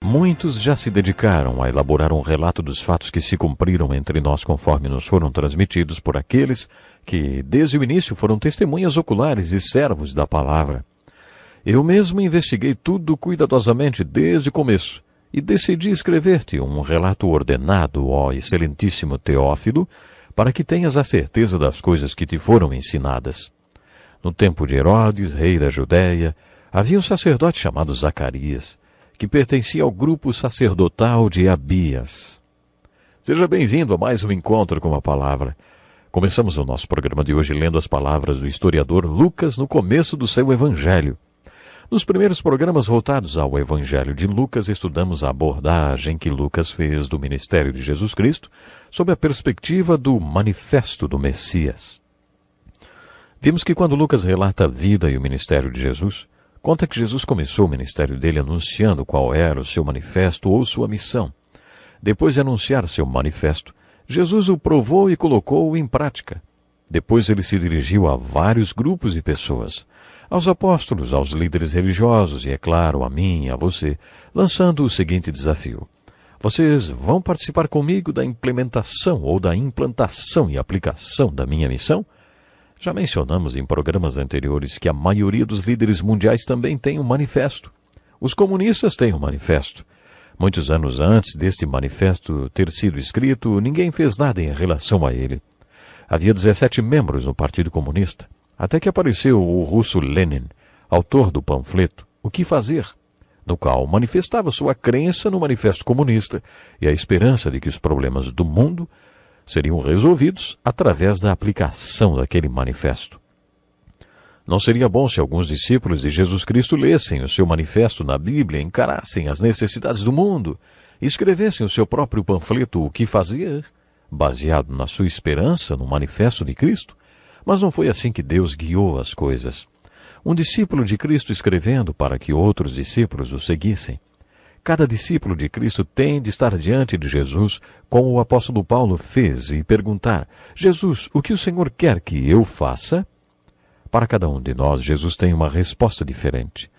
Muitos já se dedicaram a elaborar um relato dos fatos que se cumpriram entre nós conforme nos foram transmitidos por aqueles que, desde o início, foram testemunhas oculares e servos da palavra. Eu mesmo investiguei tudo cuidadosamente desde o começo e decidi escrever-te um relato ordenado, ó excelentíssimo Teófilo, para que tenhas a certeza das coisas que te foram ensinadas. No tempo de Herodes, rei da Judéia, havia um sacerdote chamado Zacarias, que pertencia ao grupo sacerdotal de Abias. Seja bem-vindo a mais um encontro com a palavra. Começamos o nosso programa de hoje lendo as palavras do historiador Lucas no começo do seu evangelho. Nos primeiros programas voltados ao evangelho de Lucas, estudamos a abordagem que Lucas fez do ministério de Jesus Cristo sob a perspectiva do manifesto do Messias. Vimos que quando Lucas relata a vida e o ministério de Jesus, conta que Jesus começou o ministério dele anunciando qual era o seu manifesto ou sua missão. Depois de anunciar seu manifesto, Jesus o provou e colocou-o em prática. Depois ele se dirigiu a vários grupos de pessoas, aos apóstolos, aos líderes religiosos e, é claro, a mim e a você, lançando o seguinte desafio: vocês vão participar comigo da implementação ou da implantação e aplicação da minha missão? Já mencionamos em programas anteriores que a maioria dos líderes mundiais também tem um manifesto. Os comunistas têm um manifesto. Muitos anos antes deste manifesto ter sido escrito, ninguém fez nada em relação a ele. Havia 17 membros no Partido Comunista, até que apareceu o russo Lenin, autor do panfleto O que Fazer, no qual manifestava sua crença no manifesto comunista e a esperança de que os problemas do mundo seriam resolvidos através da aplicação daquele manifesto. Não seria bom se alguns discípulos de Jesus Cristo lessem o seu manifesto na Bíblia, encarassem as necessidades do mundo e escrevessem o seu próprio panfleto O que Fazer, baseado na sua esperança no manifesto de Cristo? Mas não foi assim que Deus guiou as coisas. Um discípulo de Cristo escrevendo para que outros discípulos o seguissem. Cada discípulo de Cristo tem de estar diante de Jesus, como o apóstolo Paulo fez, e perguntar: Jesus, o que o Senhor quer que eu faça? Para cada um de nós, Jesus tem uma resposta diferente.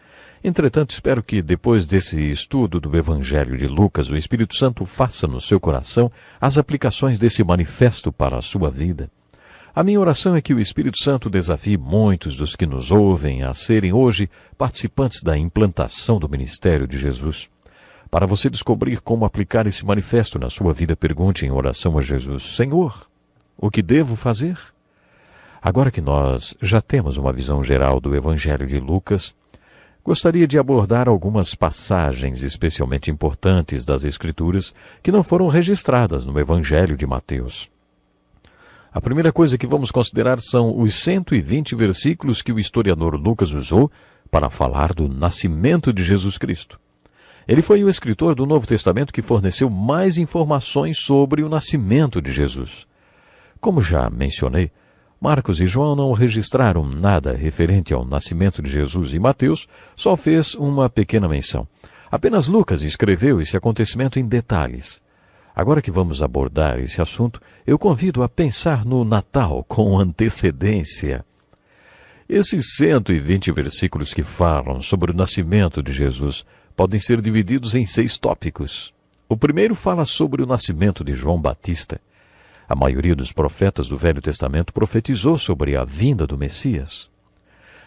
Entretanto, espero que, depois desse estudo do Evangelho de Lucas, o Espírito Santo faça no seu coração as aplicações desse manifesto para a sua vida. A minha oração é que o Espírito Santo desafie muitos dos que nos ouvem a serem hoje participantes da implantação do ministério de Jesus. Para você descobrir como aplicar esse manifesto na sua vida, pergunte em oração a Jesus: Senhor, o que devo fazer? Agora que nós já temos uma visão geral do Evangelho de Lucas, gostaria de abordar algumas passagens especialmente importantes das Escrituras que não foram registradas no Evangelho de Mateus. A primeira coisa que vamos considerar são os 120 versículos que o historiador Lucas usou para falar do nascimento de Jesus Cristo. Ele foi o escritor do Novo Testamento que forneceu mais informações sobre o nascimento de Jesus. Como já mencionei, Marcos e João não registraram nada referente ao nascimento de Jesus e Mateus só fez uma pequena menção. Apenas Lucas escreveu esse acontecimento em detalhes. Agora que vamos abordar esse assunto, eu convido a pensar no Natal com antecedência. Esses 120 versículos que falam sobre o nascimento de Jesus podem ser divididos em 6 tópicos. O primeiro fala sobre o nascimento de João Batista. A maioria dos profetas do Velho Testamento profetizou sobre a vinda do Messias.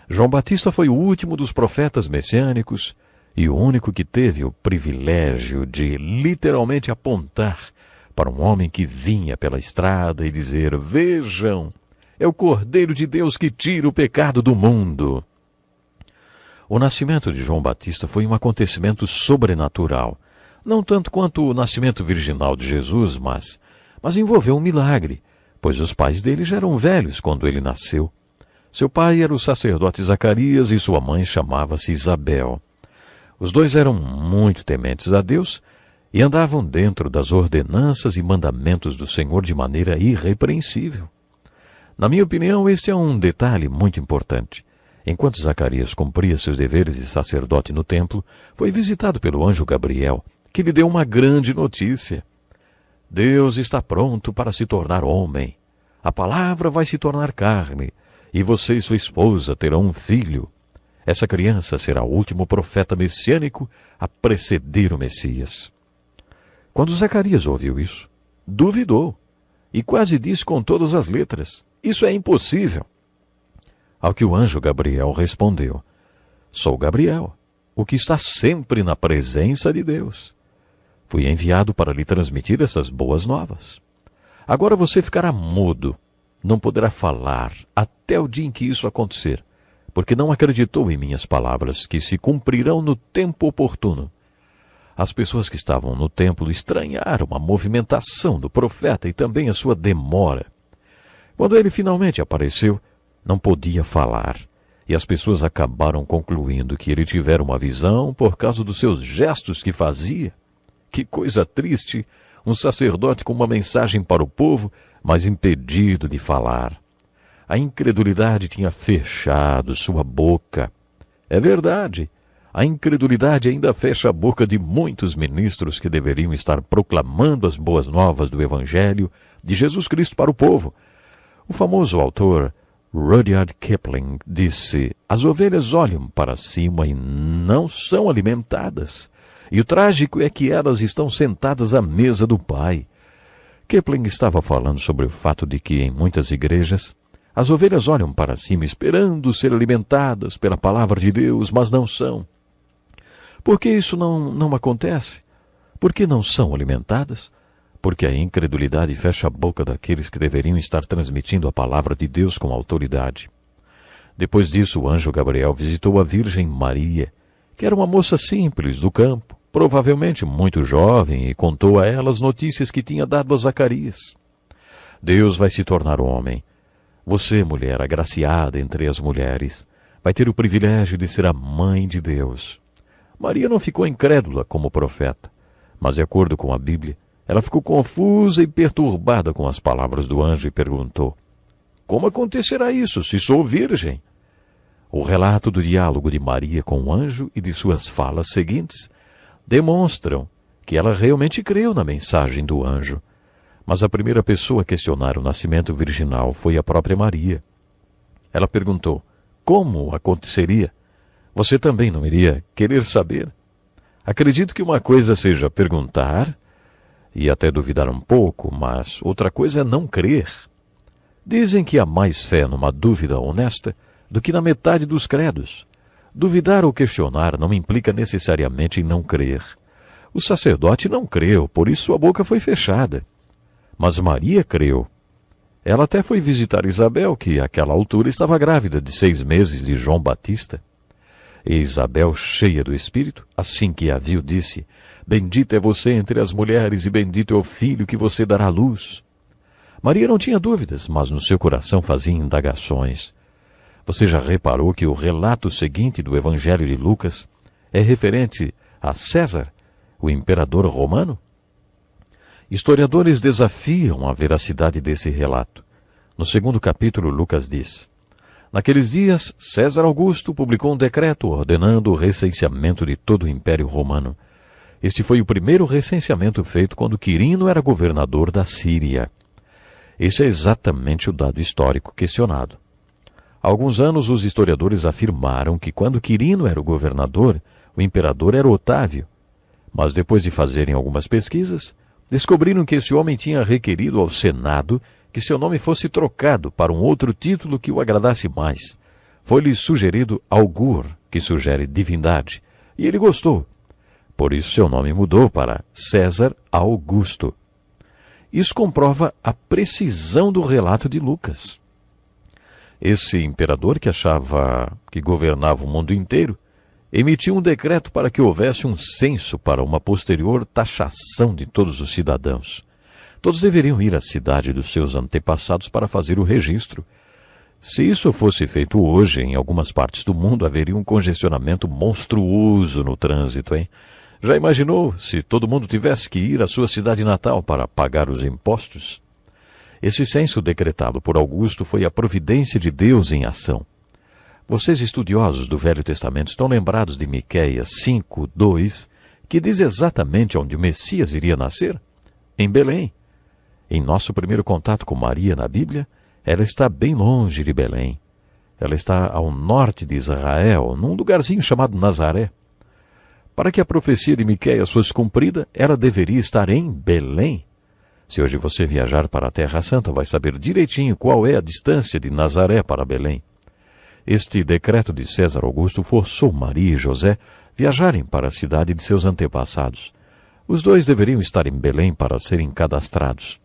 João Batista foi o último dos profetas messiânicos e o único que teve o privilégio de literalmente apontar para um homem que vinha pela estrada e dizer: vejam, é o Cordeiro de Deus que tira o pecado do mundo. O nascimento de João Batista foi um acontecimento sobrenatural, não tanto quanto o nascimento virginal de Jesus, mas envolveu um milagre, pois os pais dele já eram velhos quando ele nasceu. Seu pai era o sacerdote Zacarias e sua mãe chamava-se Isabel. Os dois eram muito tementes a Deus e andavam dentro das ordenanças e mandamentos do Senhor de maneira irrepreensível. Na minha opinião, este é um detalhe muito importante. Enquanto Zacarias cumpria seus deveres de sacerdote no templo, foi visitado pelo anjo Gabriel, que lhe deu uma grande notícia. Deus está pronto para se tornar homem. A palavra vai se tornar carne, e você e sua esposa terão um filho. Essa criança será o último profeta messiânico a preceder o Messias. Quando Zacarias ouviu isso, duvidou e quase disse com todas as letras: isso é impossível. Ao que o anjo Gabriel respondeu: sou Gabriel, o que está sempre na presença de Deus. Fui enviado para lhe transmitir essas boas novas. Agora você ficará mudo, não poderá falar até o dia em que isso acontecer, porque não acreditou em minhas palavras, que se cumprirão no tempo oportuno. As pessoas que estavam no templo estranharam a movimentação do profeta e também a sua demora. Quando ele finalmente apareceu, não podia falar, e as pessoas acabaram concluindo que ele tivera uma visão por causa dos seus gestos que fazia. Que coisa triste, um sacerdote com uma mensagem para o povo, mas impedido de falar. A incredulidade tinha fechado sua boca. É verdade, a incredulidade ainda fecha a boca de muitos ministros que deveriam estar proclamando as boas novas do Evangelho de Jesus Cristo para o povo. O famoso autor Rudyard Kipling disse: as ovelhas olham para cima e não são alimentadas. E o trágico é que elas estão sentadas à mesa do Pai. Kipling estava falando sobre o fato de que, em muitas igrejas, as ovelhas olham para cima esperando ser alimentadas pela palavra de Deus, mas não são. Por que isso não acontece? Por que não são alimentadas? Porque a incredulidade fecha a boca daqueles que deveriam estar transmitindo a palavra de Deus com autoridade. Depois disso, o anjo Gabriel visitou a Virgem Maria, que era uma moça simples do campo, provavelmente muito jovem, e contou a ela as notícias que tinha dado a Zacarias. Deus vai se tornar homem. Você, mulher agraciada entre as mulheres, vai ter o privilégio de ser a mãe de Deus. Maria não ficou incrédula como profeta, mas, de acordo com a Bíblia, ela ficou confusa e perturbada com as palavras do anjo e perguntou: como acontecerá isso, se sou virgem? O relato do diálogo de Maria com o anjo e de suas falas seguintes demonstram que ela realmente creu na mensagem do anjo. Mas a primeira pessoa a questionar o nascimento virginal foi a própria Maria. Ela perguntou: como aconteceria? Você também não iria querer saber? Acredito que uma coisa seja perguntar e até duvidar um pouco, mas outra coisa é não crer. Dizem que há mais fé numa dúvida honesta do que na metade dos credos. Duvidar ou questionar não implica necessariamente em não crer. O sacerdote não creu, por isso sua boca foi fechada. Mas Maria creu. Ela até foi visitar Isabel, que àquela altura estava grávida de 6 meses de João Batista. E Isabel, cheia do Espírito, assim que a viu, disse: bendita é você entre as mulheres e bendito é o filho que você dará à luz. Maria não tinha dúvidas, mas no seu coração fazia indagações. Você já reparou que o relato seguinte do Evangelho de Lucas é referente a César, o imperador romano? Historiadores desafiam a veracidade desse relato. No 2º capítulo, Lucas diz: naqueles dias, César Augusto publicou um decreto ordenando o recenseamento de todo o Império Romano. Este foi o primeiro recenseamento feito quando Quirino era governador da Síria. Esse é exatamente o dado histórico questionado. Há alguns anos, os historiadores afirmaram que quando Quirino era o governador, o imperador era Otávio. Mas depois de fazerem algumas pesquisas, descobriram que esse homem tinha requerido ao Senado que seu nome fosse trocado para um outro título que o agradasse mais. Foi-lhe sugerido Augur, que sugere divindade, e ele gostou. Por isso seu nome mudou para César Augusto. Isso comprova a precisão do relato de Lucas. Esse imperador, que achava que governava o mundo inteiro, emitiu um decreto para que houvesse um censo para uma posterior taxação de todos os cidadãos. Todos deveriam ir à cidade dos seus antepassados para fazer o registro. Se isso fosse feito hoje, em algumas partes do mundo, haveria um congestionamento monstruoso no trânsito, hein? Já imaginou se todo mundo tivesse que ir à sua cidade natal para pagar os impostos? Esse censo decretado por Augusto foi a providência de Deus em ação. Vocês estudiosos do Velho Testamento estão lembrados de Miqueias 5:2, que diz exatamente onde o Messias iria nascer? Em Belém. Em nosso primeiro contato com Maria na Bíblia, ela está bem longe de Belém. Ela está ao norte de Israel, num lugarzinho chamado Nazaré. Para que a profecia de Miqueias fosse cumprida, ela deveria estar em Belém. Se hoje você viajar para a Terra Santa, vai saber direitinho qual é a distância de Nazaré para Belém. Este decreto de César Augusto forçou Maria e José viajarem para a cidade de seus antepassados. Os dois deveriam estar em Belém para serem cadastrados.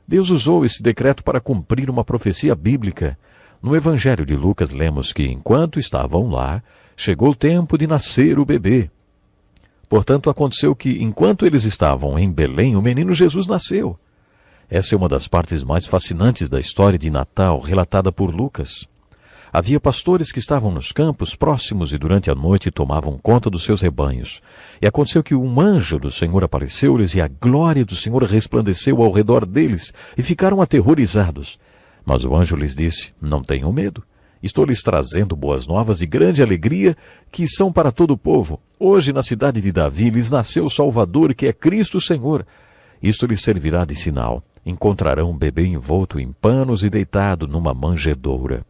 Deus usou esse decreto para cumprir uma profecia bíblica. No Evangelho de Lucas lemos que, enquanto estavam lá, chegou o tempo de nascer o bebê. Portanto, aconteceu que, enquanto eles estavam em Belém, o menino Jesus nasceu. Essa é uma das partes mais fascinantes da história de Natal, relatada por Lucas. Havia pastores que estavam nos campos próximos e durante a noite tomavam conta dos seus rebanhos. E aconteceu que um anjo do Senhor apareceu-lhes e a glória do Senhor resplandeceu ao redor deles e ficaram aterrorizados. Mas o anjo lhes disse: não tenham medo. Estou lhes trazendo boas novas e grande alegria que são para todo o povo. Hoje na cidade de Davi lhes nasceu o Salvador, que é Cristo o Senhor. Isto lhes servirá de sinal. Encontrarão um bebê envolto em panos e deitado numa manjedoura.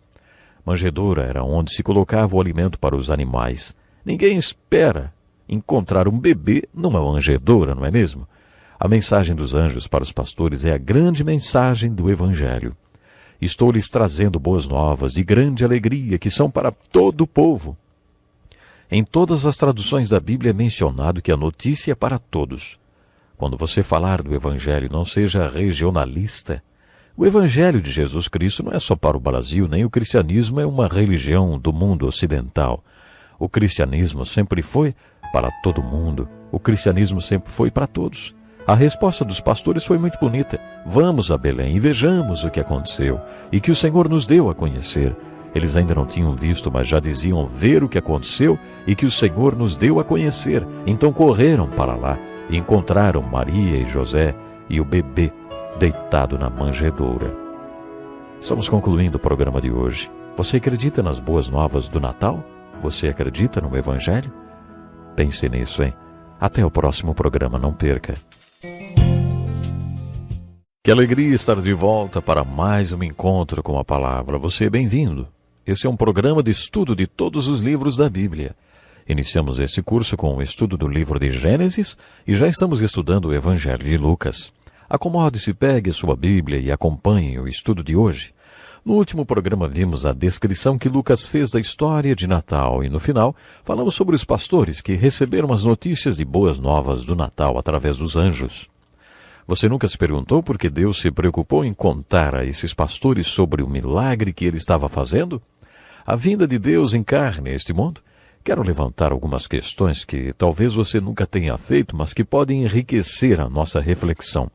Manjedoura era onde se colocava o alimento para os animais. Ninguém espera encontrar um bebê numa manjedoura, não é mesmo? A mensagem dos anjos para os pastores é a grande mensagem do Evangelho. Estou lhes trazendo boas novas e grande alegria que são para todo o povo. Em todas as traduções da Bíblia é mencionado que a notícia é para todos. Quando você falar do Evangelho, não seja regionalista. O Evangelho de Jesus Cristo não é só para o Brasil, nem o cristianismo é uma religião do mundo ocidental. O cristianismo sempre foi para todo mundo. O cristianismo sempre foi para todos. A resposta dos pastores foi muito bonita. Vamos a Belém e vejamos o que aconteceu e que o Senhor nos deu a conhecer. Eles ainda não tinham visto, mas já diziam ver o que aconteceu e que o Senhor nos deu a conhecer. Então correram para lá e encontraram Maria e José e o bebê deitado na manjedoura. Estamos concluindo o programa de hoje. Você acredita nas boas novas do Natal? Você acredita no Evangelho? Pense nisso, hein? Até o próximo programa, não perca. Que alegria estar de volta para mais um encontro com a palavra. Você é bem-vindo. Esse é um programa de estudo de todos os livros da Bíblia. Iniciamos esse curso com o estudo do livro de Gênesis e já estamos estudando o Evangelho de Lucas. Acomode-se, pegue sua Bíblia e acompanhe o estudo de hoje. No último programa vimos a descrição que Lucas fez da história de Natal e no final falamos sobre os pastores que receberam as notícias de boas novas do Natal através dos anjos. Você nunca se perguntou por que Deus se preocupou em contar a esses pastores sobre o milagre que ele estava fazendo? A vinda de Deus em carne a este mundo? Quero levantar algumas questões que talvez você nunca tenha feito, mas que podem enriquecer a nossa reflexão.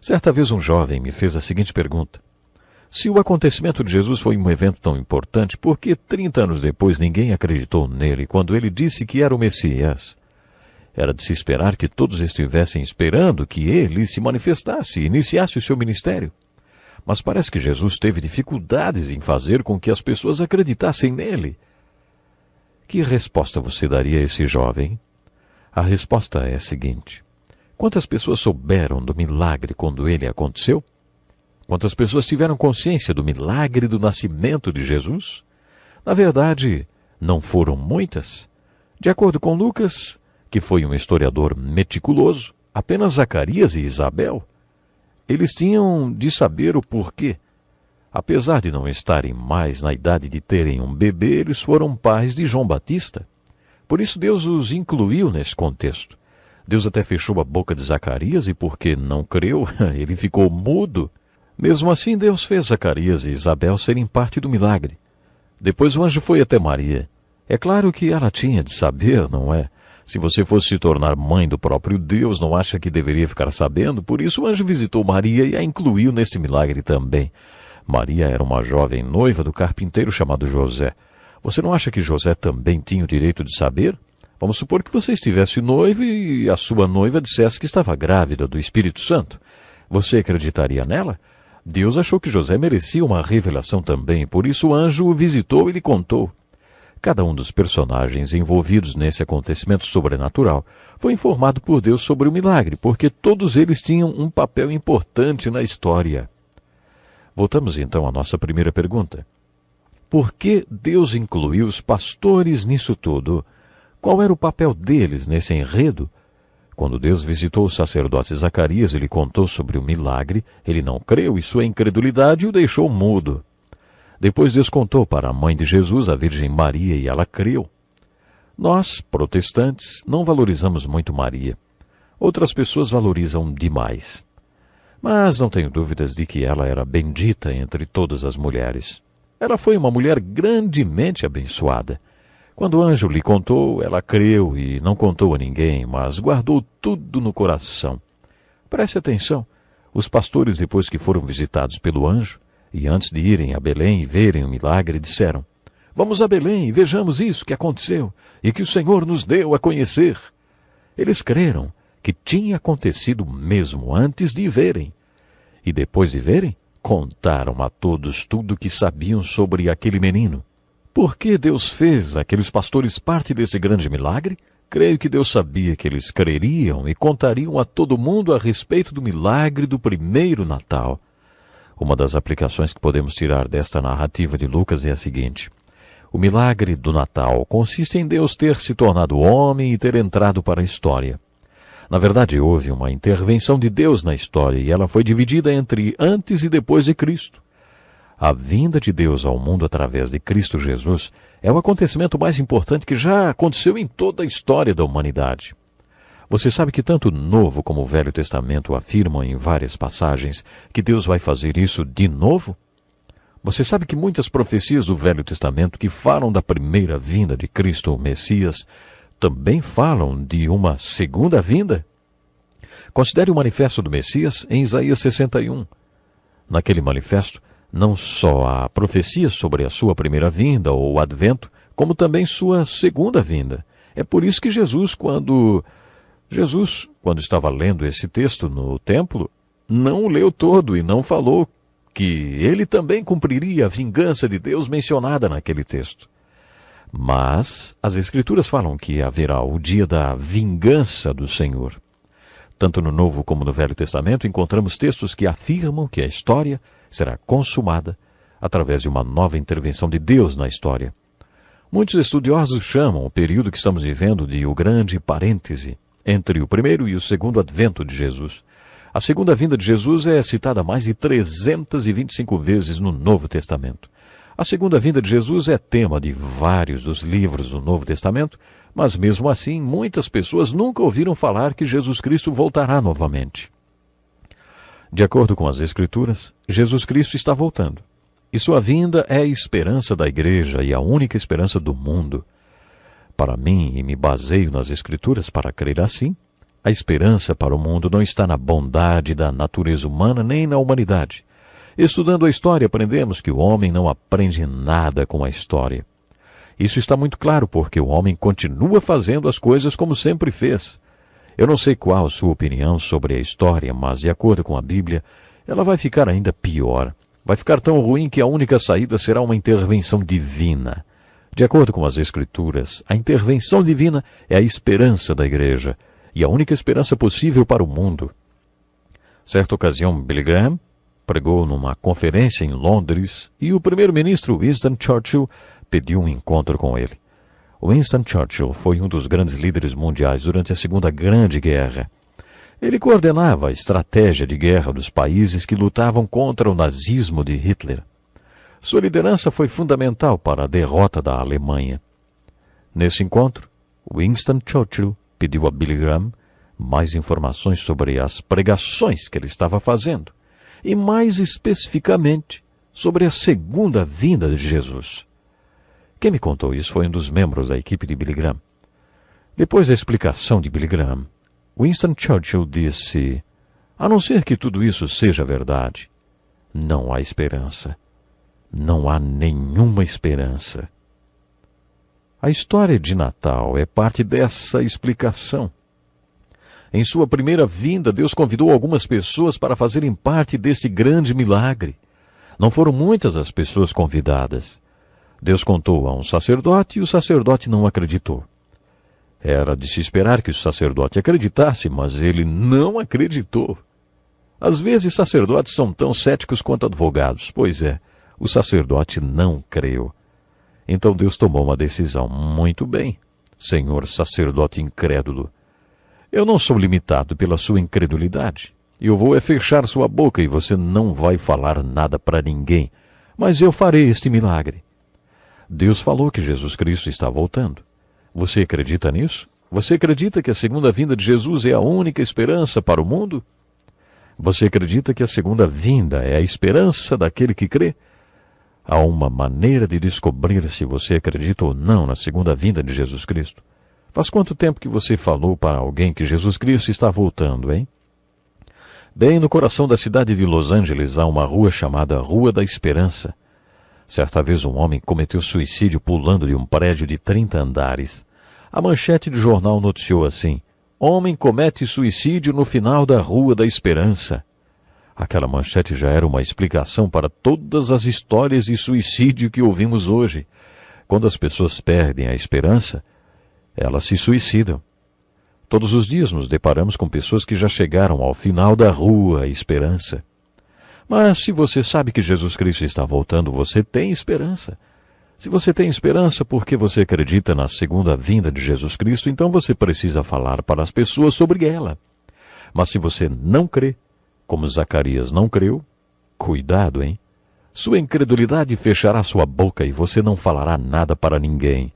Certa vez um jovem me fez a seguinte pergunta: se o acontecimento de Jesus foi um evento tão importante, por que 30 anos depois ninguém acreditou nele quando ele disse que era o Messias? Era de se esperar que todos estivessem esperando que ele se manifestasse e iniciasse o seu ministério. Mas parece que Jesus teve dificuldades em fazer com que as pessoas acreditassem nele. Que resposta você daria a esse jovem? A resposta é a seguinte: quantas pessoas souberam do milagre quando ele aconteceu? Quantas pessoas tiveram consciência do milagre do nascimento de Jesus? Na verdade, não foram muitas. De acordo com Lucas, que foi um historiador meticuloso, apenas Zacarias e Isabel. Eles tinham de saber o porquê. Apesar de não estarem mais na idade de terem um bebê, eles foram pais de João Batista. Por isso Deus os incluiu nesse contexto. Deus até fechou a boca de Zacarias e porque não creu, ele ficou mudo. Mesmo assim, Deus fez Zacarias e Isabel serem parte do milagre. Depois o anjo foi até Maria. É claro que ela tinha de saber, não é? Se você fosse se tornar mãe do próprio Deus, não acha que deveria ficar sabendo? Por isso o anjo visitou Maria e a incluiu nesse milagre também. Maria era uma jovem noiva do carpinteiro chamado José. Você não acha que José também tinha o direito de saber? Vamos supor que você estivesse noivo e a sua noiva dissesse que estava grávida do Espírito Santo. Você acreditaria nela? Deus achou que José merecia uma revelação também, por isso o anjo o visitou e lhe contou. Cada um dos personagens envolvidos nesse acontecimento sobrenatural foi informado por Deus sobre o milagre, porque todos eles tinham um papel importante na história. Voltamos então à nossa primeira pergunta. Por que Deus incluiu os pastores nisso tudo? Qual era o papel deles nesse enredo? Quando Deus visitou o sacerdote Zacarias e lhe contou sobre o milagre, ele não creu e sua incredulidade o deixou mudo. Depois Deus contou para a mãe de Jesus, a Virgem Maria, e ela creu. Nós, protestantes, não valorizamos muito Maria. Outras pessoas valorizam demais. Mas não tenho dúvidas de que ela era bendita entre todas as mulheres. Ela foi uma mulher grandemente abençoada. Quando o anjo lhe contou, ela creu e não contou a ninguém, mas guardou tudo no coração. Preste atenção. Os pastores, depois que foram visitados pelo anjo, e antes de irem a Belém e verem o milagre, disseram: Vamos a Belém e vejamos isso que aconteceu e que o Senhor nos deu a conhecer. Eles creram que tinha acontecido mesmo antes de verem. E depois de verem, contaram a todos tudo o que sabiam sobre aquele menino. Por que Deus fez aqueles pastores parte desse grande milagre? Creio que Deus sabia que eles creriam e contariam a todo mundo a respeito do milagre do primeiro Natal. Uma das aplicações que podemos tirar desta narrativa de Lucas é a seguinte: o milagre do Natal consiste em Deus ter se tornado homem e ter entrado para a história. Na verdade, houve uma intervenção de Deus na história e ela foi dividida entre antes e depois de Cristo. A vinda de Deus ao mundo através de Cristo Jesus é o acontecimento mais importante que já aconteceu em toda a história da humanidade. Você sabe que tanto o Novo como o Velho Testamento afirmam em várias passagens que Deus vai fazer isso de novo? Você sabe que muitas profecias do Velho Testamento que falam da primeira vinda de Cristo, o Messias, também falam de uma segunda vinda? Considere o manifesto do Messias em Isaías 61. Naquele manifesto, não só há profecias sobre a sua primeira vinda ou advento, como também sua segunda vinda. É por isso que Jesus, quando estava lendo esse texto no templo, não o leu todo e não falou que ele também cumpriria a vingança de Deus mencionada naquele texto. Mas as Escrituras falam que haverá o dia da vingança do Senhor. Tanto no Novo como no Velho Testamento encontramos textos que afirmam que a história será consumada através de uma nova intervenção de Deus na história. Muitos estudiosos chamam o período que estamos vivendo de o grande parêntese entre o primeiro e o segundo advento de Jesus. A segunda vinda de Jesus é citada mais de 325 vezes no Novo Testamento. A segunda vinda de Jesus é tema de vários dos livros do Novo Testamento, mas mesmo assim muitas pessoas nunca ouviram falar que Jesus Cristo voltará novamente. De acordo com as Escrituras, Jesus Cristo está voltando. E sua vinda é a esperança da igreja e a única esperança do mundo. Para mim, e me baseio nas Escrituras para crer assim, a esperança para o mundo não está na bondade da natureza humana nem na humanidade. Estudando a história, aprendemos que o homem não aprende nada com a história. Isso está muito claro porque o homem continua fazendo as coisas como sempre fez. Eu não sei qual a sua opinião sobre a história, mas de acordo com a Bíblia, ela vai ficar ainda pior. Vai ficar tão ruim que a única saída será uma intervenção divina. De acordo com as Escrituras, a intervenção divina é a esperança da igreja e a única esperança possível para o mundo. Certa ocasião, Billy Graham pregou numa conferência em Londres e o primeiro-ministro Winston Churchill pediu um encontro com ele. Winston Churchill foi um dos grandes líderes mundiais durante a Segunda Grande Guerra. Ele coordenava a estratégia de guerra dos países que lutavam contra o nazismo de Hitler. Sua liderança foi fundamental para a derrota da Alemanha. Nesse encontro, Winston Churchill pediu a Billy Graham mais informações sobre as pregações que ele estava fazendo, e mais especificamente sobre a segunda vinda de Jesus. Quem me contou isso foi um dos membros da equipe de Billy Graham. Depois da explicação de Billy Graham, Winston Churchill disse: a não ser que tudo isso seja verdade, não há esperança. Não há nenhuma esperança. A história de Natal é parte dessa explicação. Em sua primeira vinda, Deus convidou algumas pessoas para fazerem parte desse grande milagre. Não foram muitas as pessoas convidadas. Deus contou a um sacerdote e o sacerdote não acreditou. Era de se esperar que o sacerdote acreditasse, mas ele não acreditou. Às vezes, sacerdotes são tão céticos quanto advogados. Pois é, o sacerdote não creu. Então Deus tomou uma decisão. Muito bem, senhor sacerdote incrédulo. Eu não sou limitado pela sua incredulidade. Eu vou fechar sua boca e você não vai falar nada para ninguém. Mas eu farei este milagre. Deus falou que Jesus Cristo está voltando. Você acredita nisso? Você acredita que a segunda vinda de Jesus é a única esperança para o mundo? Você acredita que a segunda vinda é a esperança daquele que crê? Há uma maneira de descobrir se você acredita ou não na segunda vinda de Jesus Cristo. Faz quanto tempo que você falou para alguém que Jesus Cristo está voltando, hein? Bem no coração da cidade de Los Angeles há uma rua chamada Rua da Esperança. Certa vez um homem cometeu suicídio pulando de um prédio de 30 andares. A manchete do jornal noticiou assim: homem comete suicídio no final da Rua da Esperança. Aquela manchete já era uma explicação para todas as histórias de suicídio que ouvimos hoje. Quando as pessoas perdem a esperança, elas se suicidam. Todos os dias nos deparamos com pessoas que já chegaram ao final da Rua Esperança. Mas se você sabe que Jesus Cristo está voltando, você tem esperança. Se você tem esperança porque você acredita na segunda vinda de Jesus Cristo, então você precisa falar para as pessoas sobre ela. Mas se você não crê, como Zacarias não creu, cuidado, hein? Sua incredulidade fechará sua boca e você não falará nada para ninguém.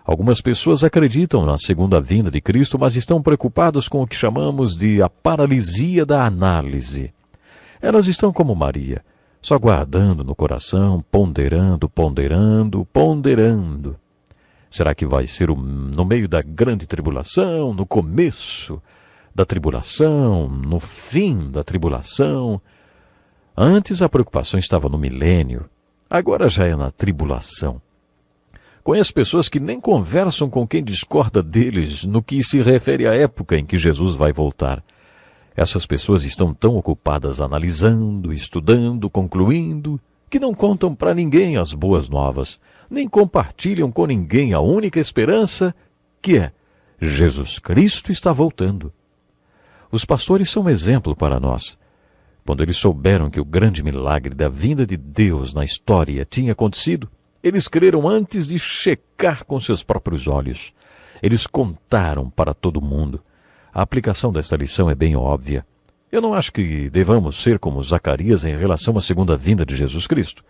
Algumas pessoas acreditam na segunda vinda de Cristo, mas estão preocupadas com o que chamamos de a paralisia da análise. Elas estão como Maria, só guardando no coração, ponderando. Será que vai ser no meio da grande tribulação, no começo da tribulação, no fim da tribulação? Antes a preocupação estava no milênio, agora já é na tribulação. Conheço pessoas que nem conversam com quem discorda deles no que se refere à época em que Jesus vai voltar. Essas pessoas estão tão ocupadas analisando, estudando, concluindo, que não contam para ninguém as boas novas, nem compartilham com ninguém a única esperança, que é: Jesus Cristo está voltando. Os pastores são um exemplo para nós. Quando eles souberam que o grande milagre da vinda de Deus na história tinha acontecido, eles creram antes de checar com seus próprios olhos. Eles contaram para todo mundo. A aplicação desta lição é bem óbvia. Eu não acho que devamos ser como Zacarias em relação à segunda vinda de Jesus Cristo.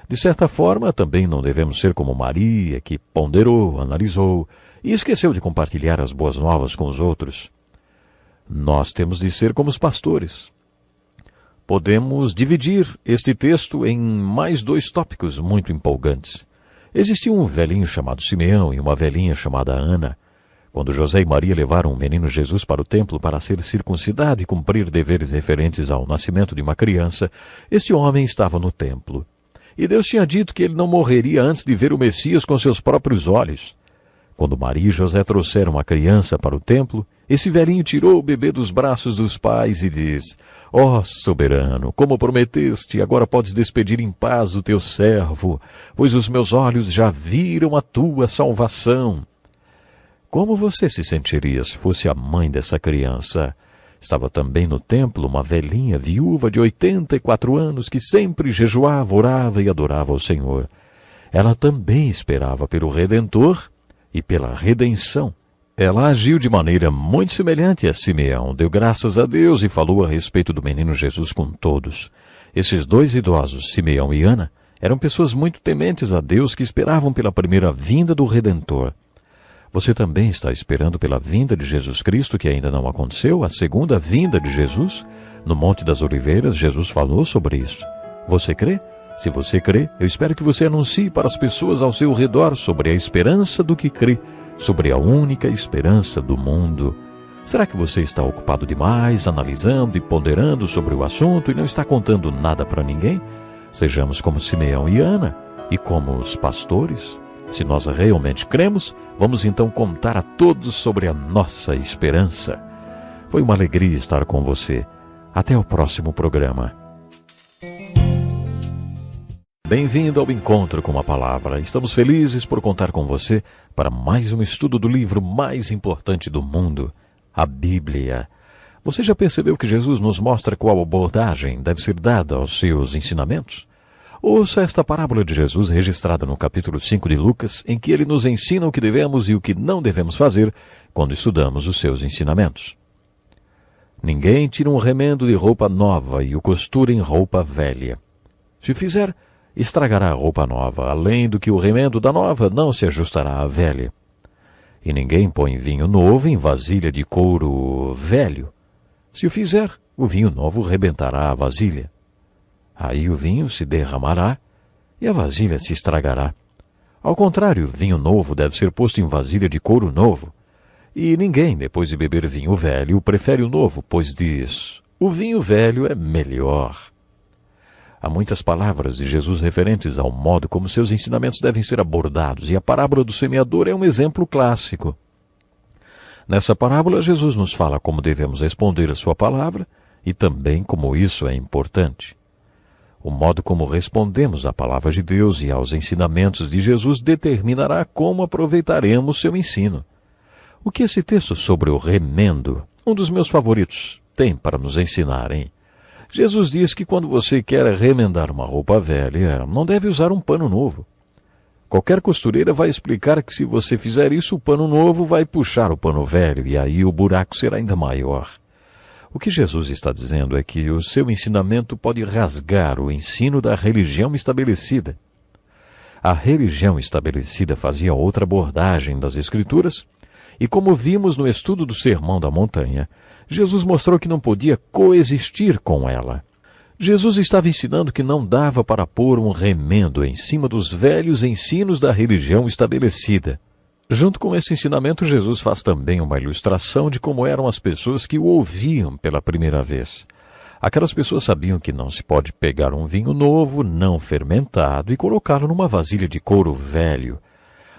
De certa forma, também não devemos ser como Maria, que ponderou, analisou e esqueceu de compartilhar as boas novas com os outros. Nós temos de ser como os pastores. Podemos dividir este texto em mais 2 tópicos muito empolgantes. Existia um velhinho chamado Simeão e uma velhinha chamada Ana. Quando José e Maria levaram o menino Jesus para o templo para ser circuncidado e cumprir deveres referentes ao nascimento de uma criança, este homem estava no templo. E Deus tinha dito que ele não morreria antes de ver o Messias com seus próprios olhos. Quando Maria e José trouxeram a criança para o templo, esse velhinho tirou o bebê dos braços dos pais e diz: ó soberano, como prometeste, agora podes despedir em paz o teu servo, pois os meus olhos já viram a tua salvação. Como você se sentiria se fosse a mãe dessa criança? Estava também no templo uma velhinha viúva de 84 anos que sempre jejuava, orava e adorava ao Senhor. Ela também esperava pelo Redentor e pela redenção. Ela agiu de maneira muito semelhante a Simeão, deu graças a Deus e falou a respeito do menino Jesus com todos. Esses 2 idosos, Simeão e Ana, eram pessoas muito tementes a Deus que esperavam pela primeira vinda do Redentor. Você também está esperando pela vinda de Jesus Cristo, que ainda não aconteceu, a segunda vinda de Jesus? No Monte das Oliveiras, Jesus falou sobre isso. Você crê? Se você crê, eu espero que você anuncie para as pessoas ao seu redor sobre a esperança do que crê, sobre a única esperança do mundo. Será que você está ocupado demais, analisando e ponderando sobre o assunto e não está contando nada para ninguém? Sejamos como Simeão e Ana, e como os pastores. Se nós realmente cremos, vamos então contar a todos sobre a nossa esperança. Foi uma alegria estar com você. Até o próximo programa. Bem-vindo ao Encontro com a Palavra. Estamos felizes por contar com você para mais um estudo do livro mais importante do mundo, a Bíblia. Você já percebeu que Jesus nos mostra qual abordagem deve ser dada aos seus ensinamentos? Ouça esta parábola de Jesus registrada no capítulo 5 de Lucas, em que ele nos ensina o que devemos e o que não devemos fazer quando estudamos os seus ensinamentos. Ninguém tira um remendo de roupa nova e o costura em roupa velha. Se fizer, estragará a roupa nova, além do que o remendo da nova não se ajustará à velha. E ninguém põe vinho novo em vasilha de couro velho. Se o fizer, o vinho novo rebentará a vasilha. Aí o vinho se derramará e a vasilha se estragará. Ao contrário, vinho novo deve ser posto em vasilha de couro novo. E ninguém, depois de beber vinho velho, prefere o novo, pois diz: o vinho velho é melhor. Há muitas palavras de Jesus referentes ao modo como seus ensinamentos devem ser abordados, e a parábola do semeador é um exemplo clássico. Nessa parábola, Jesus nos fala como devemos responder a sua palavra e também como isso é importante. O modo como respondemos à palavra de Deus e aos ensinamentos de Jesus determinará como aproveitaremos seu ensino. O que esse texto sobre o remendo, um dos meus favoritos, tem para nos ensinar, hein? Jesus diz que quando você quer remendar uma roupa velha, não deve usar um pano novo. Qualquer costureira vai explicar que se você fizer isso, o pano novo vai puxar o pano velho e aí o buraco será ainda maior. O que Jesus está dizendo é que o seu ensinamento pode rasgar o ensino da religião estabelecida. A religião estabelecida fazia outra abordagem das Escrituras, e como vimos no estudo do Sermão da Montanha, Jesus mostrou que não podia coexistir com ela. Jesus estava ensinando que não dava para pôr um remendo em cima dos velhos ensinos da religião estabelecida. Junto com esse ensinamento, Jesus faz também uma ilustração de como eram as pessoas que o ouviam pela primeira vez. Aquelas pessoas sabiam que não se pode pegar um vinho novo, não fermentado, e colocá-lo numa vasilha de couro velho.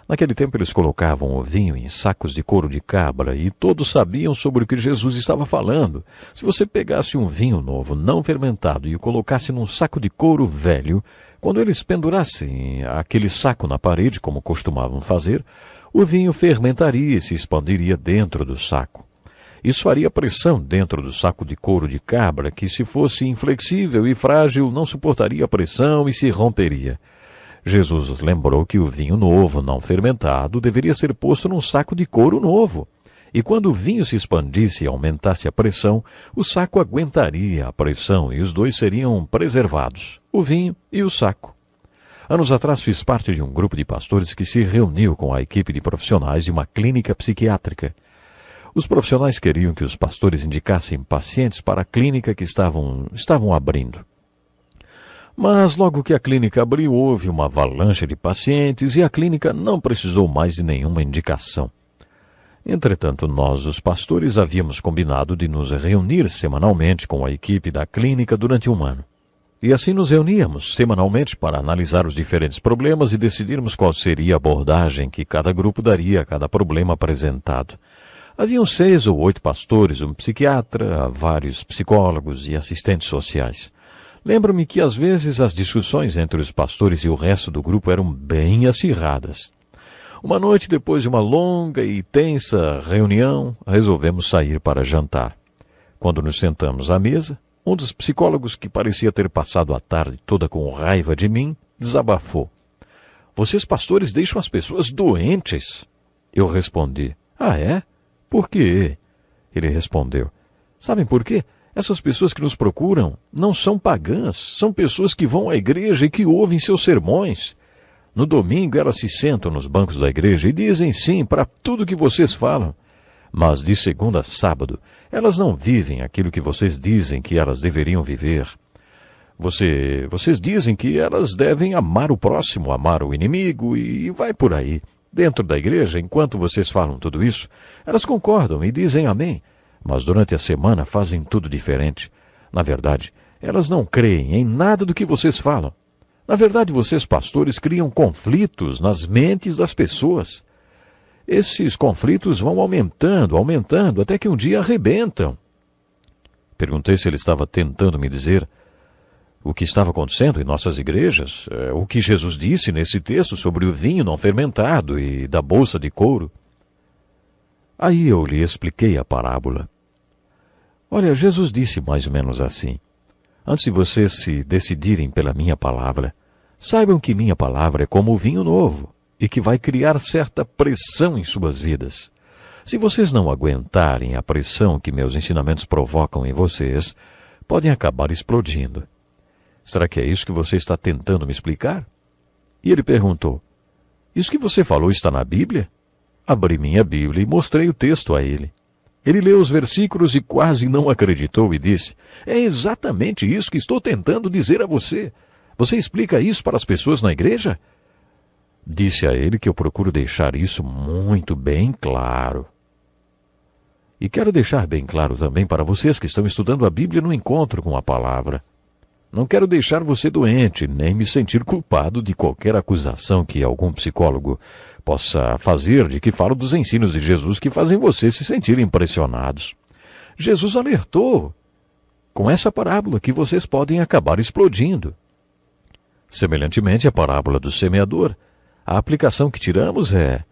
Naquele tempo eles colocavam o vinho em sacos de couro de cabra e todos sabiam sobre o que Jesus estava falando. Se você pegasse um vinho novo, não fermentado, e o colocasse num saco de couro velho, quando eles pendurassem aquele saco na parede, como costumavam fazer, o vinho fermentaria e se expandiria dentro do saco. Isso faria pressão dentro do saco de couro de cabra, que se fosse inflexível e frágil, não suportaria a pressão e se romperia. Jesus lembrou que o vinho novo, não fermentado, deveria ser posto num saco de couro novo. E quando o vinho se expandisse e aumentasse a pressão, o saco aguentaria a pressão e os dois seriam preservados, o vinho e o saco. Anos atrás fiz parte de um grupo de pastores que se reuniu com a equipe de profissionais de uma clínica psiquiátrica. Os profissionais queriam que os pastores indicassem pacientes para a clínica que estavam abrindo. Mas logo que a clínica abriu, houve uma avalanche de pacientes e a clínica não precisou mais de nenhuma indicação. Entretanto, nós, os pastores, havíamos combinado de nos reunir semanalmente com a equipe da clínica durante um ano. E assim nos reuníamos semanalmente para analisar os diferentes problemas e decidirmos qual seria a abordagem que cada grupo daria a cada problema apresentado. Haviam 6 ou 8 pastores, um psiquiatra, vários psicólogos e assistentes sociais. Lembro-me que às vezes as discussões entre os pastores e o resto do grupo eram bem acirradas. Uma noite, depois de uma longa e tensa reunião, resolvemos sair para jantar. Quando nos sentamos à mesa, um dos psicólogos, que parecia ter passado a tarde toda com raiva de mim, desabafou. Vocês, pastores, deixam as pessoas doentes. Eu respondi. Ah, é? Por quê? Ele respondeu. Sabem por quê? Essas pessoas que nos procuram não são pagãs, são pessoas que vão à igreja e que ouvem seus sermões. No domingo elas se sentam nos bancos da igreja e dizem sim para tudo que vocês falam. Mas de segunda a sábado, elas não vivem aquilo que vocês dizem que elas deveriam viver. Vocês dizem que elas devem amar o próximo, amar o inimigo e vai por aí. Dentro da igreja, enquanto vocês falam tudo isso, elas concordam e dizem amém. Mas durante a semana fazem tudo diferente. Na verdade, elas não creem em nada do que vocês falam. Na verdade, vocês, pastores, criam conflitos nas mentes das pessoas. Esses conflitos vão aumentando, até que um dia arrebentam. Perguntei se ele estava tentando me dizer o que estava acontecendo em nossas igrejas, o que Jesus disse nesse texto sobre o vinho não fermentado e da bolsa de couro. Aí eu lhe expliquei a parábola. Olha, Jesus disse mais ou menos assim. Antes de vocês se decidirem pela minha palavra, Saibam que minha palavra é como o vinho novo e que vai criar certa pressão em suas vidas. Se vocês não aguentarem a pressão que meus ensinamentos provocam em vocês, podem acabar explodindo. Será que é isso que você está tentando me explicar? E ele perguntou, isso que você falou está na Bíblia? Abri minha Bíblia e mostrei o texto a ele. Ele leu os versículos e quase não acreditou e disse, é exatamente isso que estou tentando dizer a você. Você explica isso para as pessoas na igreja? Disse a ele que eu procuro deixar isso muito bem claro. E quero deixar bem claro também para vocês que estão estudando a Bíblia no encontro com a palavra. Não quero deixar você doente, nem me sentir culpado de qualquer acusação que algum psicólogo possa fazer de que falo dos ensinos de Jesus que fazem você se sentir impressionados. Jesus alertou com essa parábola que vocês podem acabar explodindo. Semelhantemente à parábola do semeador, a aplicação que tiramos é: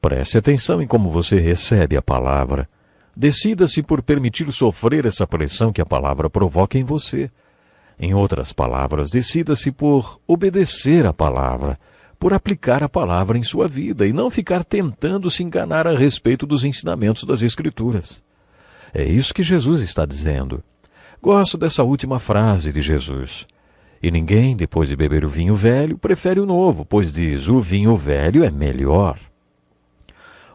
preste atenção em como você recebe a palavra. Decida-se por permitir sofrer essa pressão que a palavra provoca em você. Em outras palavras, decida-se por obedecer a palavra, por aplicar a palavra em sua vida e não ficar tentando se enganar a respeito dos ensinamentos das Escrituras. É isso que Jesus está dizendo. Gosto dessa última frase de Jesus. E ninguém, depois de beber o vinho velho, prefere o novo, pois diz, o vinho velho é melhor.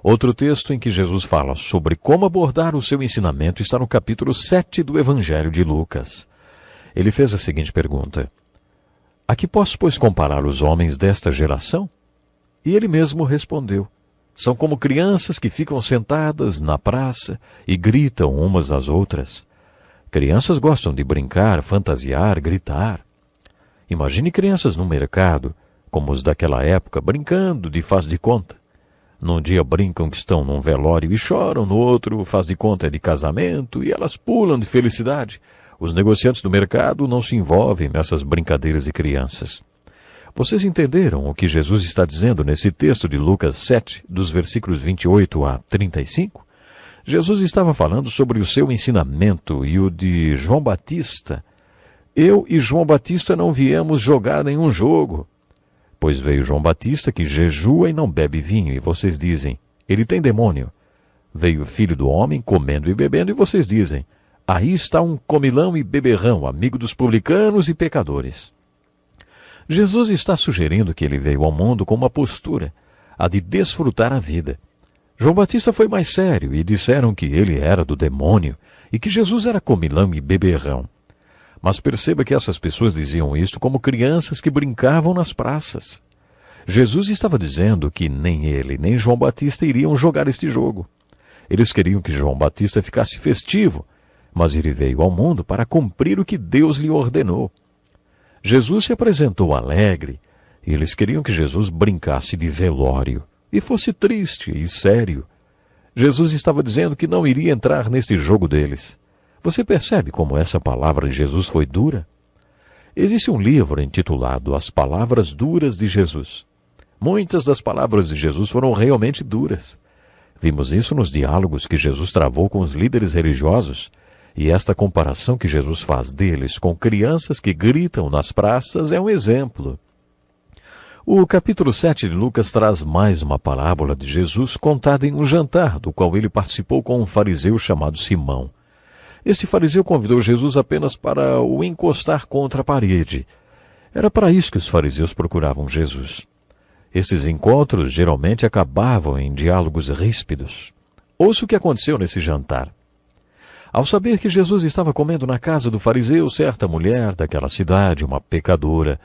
Outro texto em que Jesus fala sobre como abordar o seu ensinamento está no capítulo 7 do Evangelho de Lucas. Ele fez a seguinte pergunta: a que posso, pois, comparar os homens desta geração? E ele mesmo respondeu: são como crianças que ficam sentadas na praça e gritam umas às outras. Crianças gostam de brincar, fantasiar, gritar. Imagine crianças no mercado, como os daquela época, brincando de faz de conta. Num dia brincam que estão num velório e choram, no outro faz de conta é de casamento e elas pulam de felicidade. Os negociantes do mercado não se envolvem nessas brincadeiras de crianças. Vocês entenderam o que Jesus está dizendo nesse texto de Lucas 7, dos versículos 28 a 35? Jesus estava falando sobre o seu ensinamento e o de João Batista. Eu e João Batista não viemos jogar nenhum jogo. Pois veio João Batista que jejua e não bebe vinho, e vocês dizem, ele tem demônio. Veio o Filho do Homem comendo e bebendo, e vocês dizem, aí está um comilão e beberrão, amigo dos publicanos e pecadores. Jesus está sugerindo que ele veio ao mundo com uma postura, a de desfrutar a vida. João Batista foi mais sério e disseram que ele era do demônio e que Jesus era comilão e beberrão. Mas perceba que essas pessoas diziam isto como crianças que brincavam nas praças. Jesus estava dizendo que nem ele, nem João Batista iriam jogar este jogo. Eles queriam que João Batista ficasse festivo, mas ele veio ao mundo para cumprir o que Deus lhe ordenou. Jesus se apresentou alegre, e eles queriam que Jesus brincasse de velório, e fosse triste e sério. Jesus estava dizendo que não iria entrar neste jogo deles. Você percebe como essa palavra de Jesus foi dura? Existe um livro intitulado As Palavras Duras de Jesus. Muitas das palavras de Jesus foram realmente duras. Vimos isso nos diálogos que Jesus travou com os líderes religiosos, e esta comparação que Jesus faz deles com crianças que gritam nas praças é um exemplo. O capítulo 7 de Lucas traz mais uma parábola de Jesus contada em um jantar, do qual ele participou com um fariseu chamado Simão. Esse fariseu convidou Jesus apenas para o encostar contra a parede. Era para isso que os fariseus procuravam Jesus. Esses encontros geralmente acabavam em diálogos ríspidos. Ouça o que aconteceu nesse jantar. Ao saber que Jesus estava comendo na casa do fariseu, certa mulher daquela cidade, uma pecadora,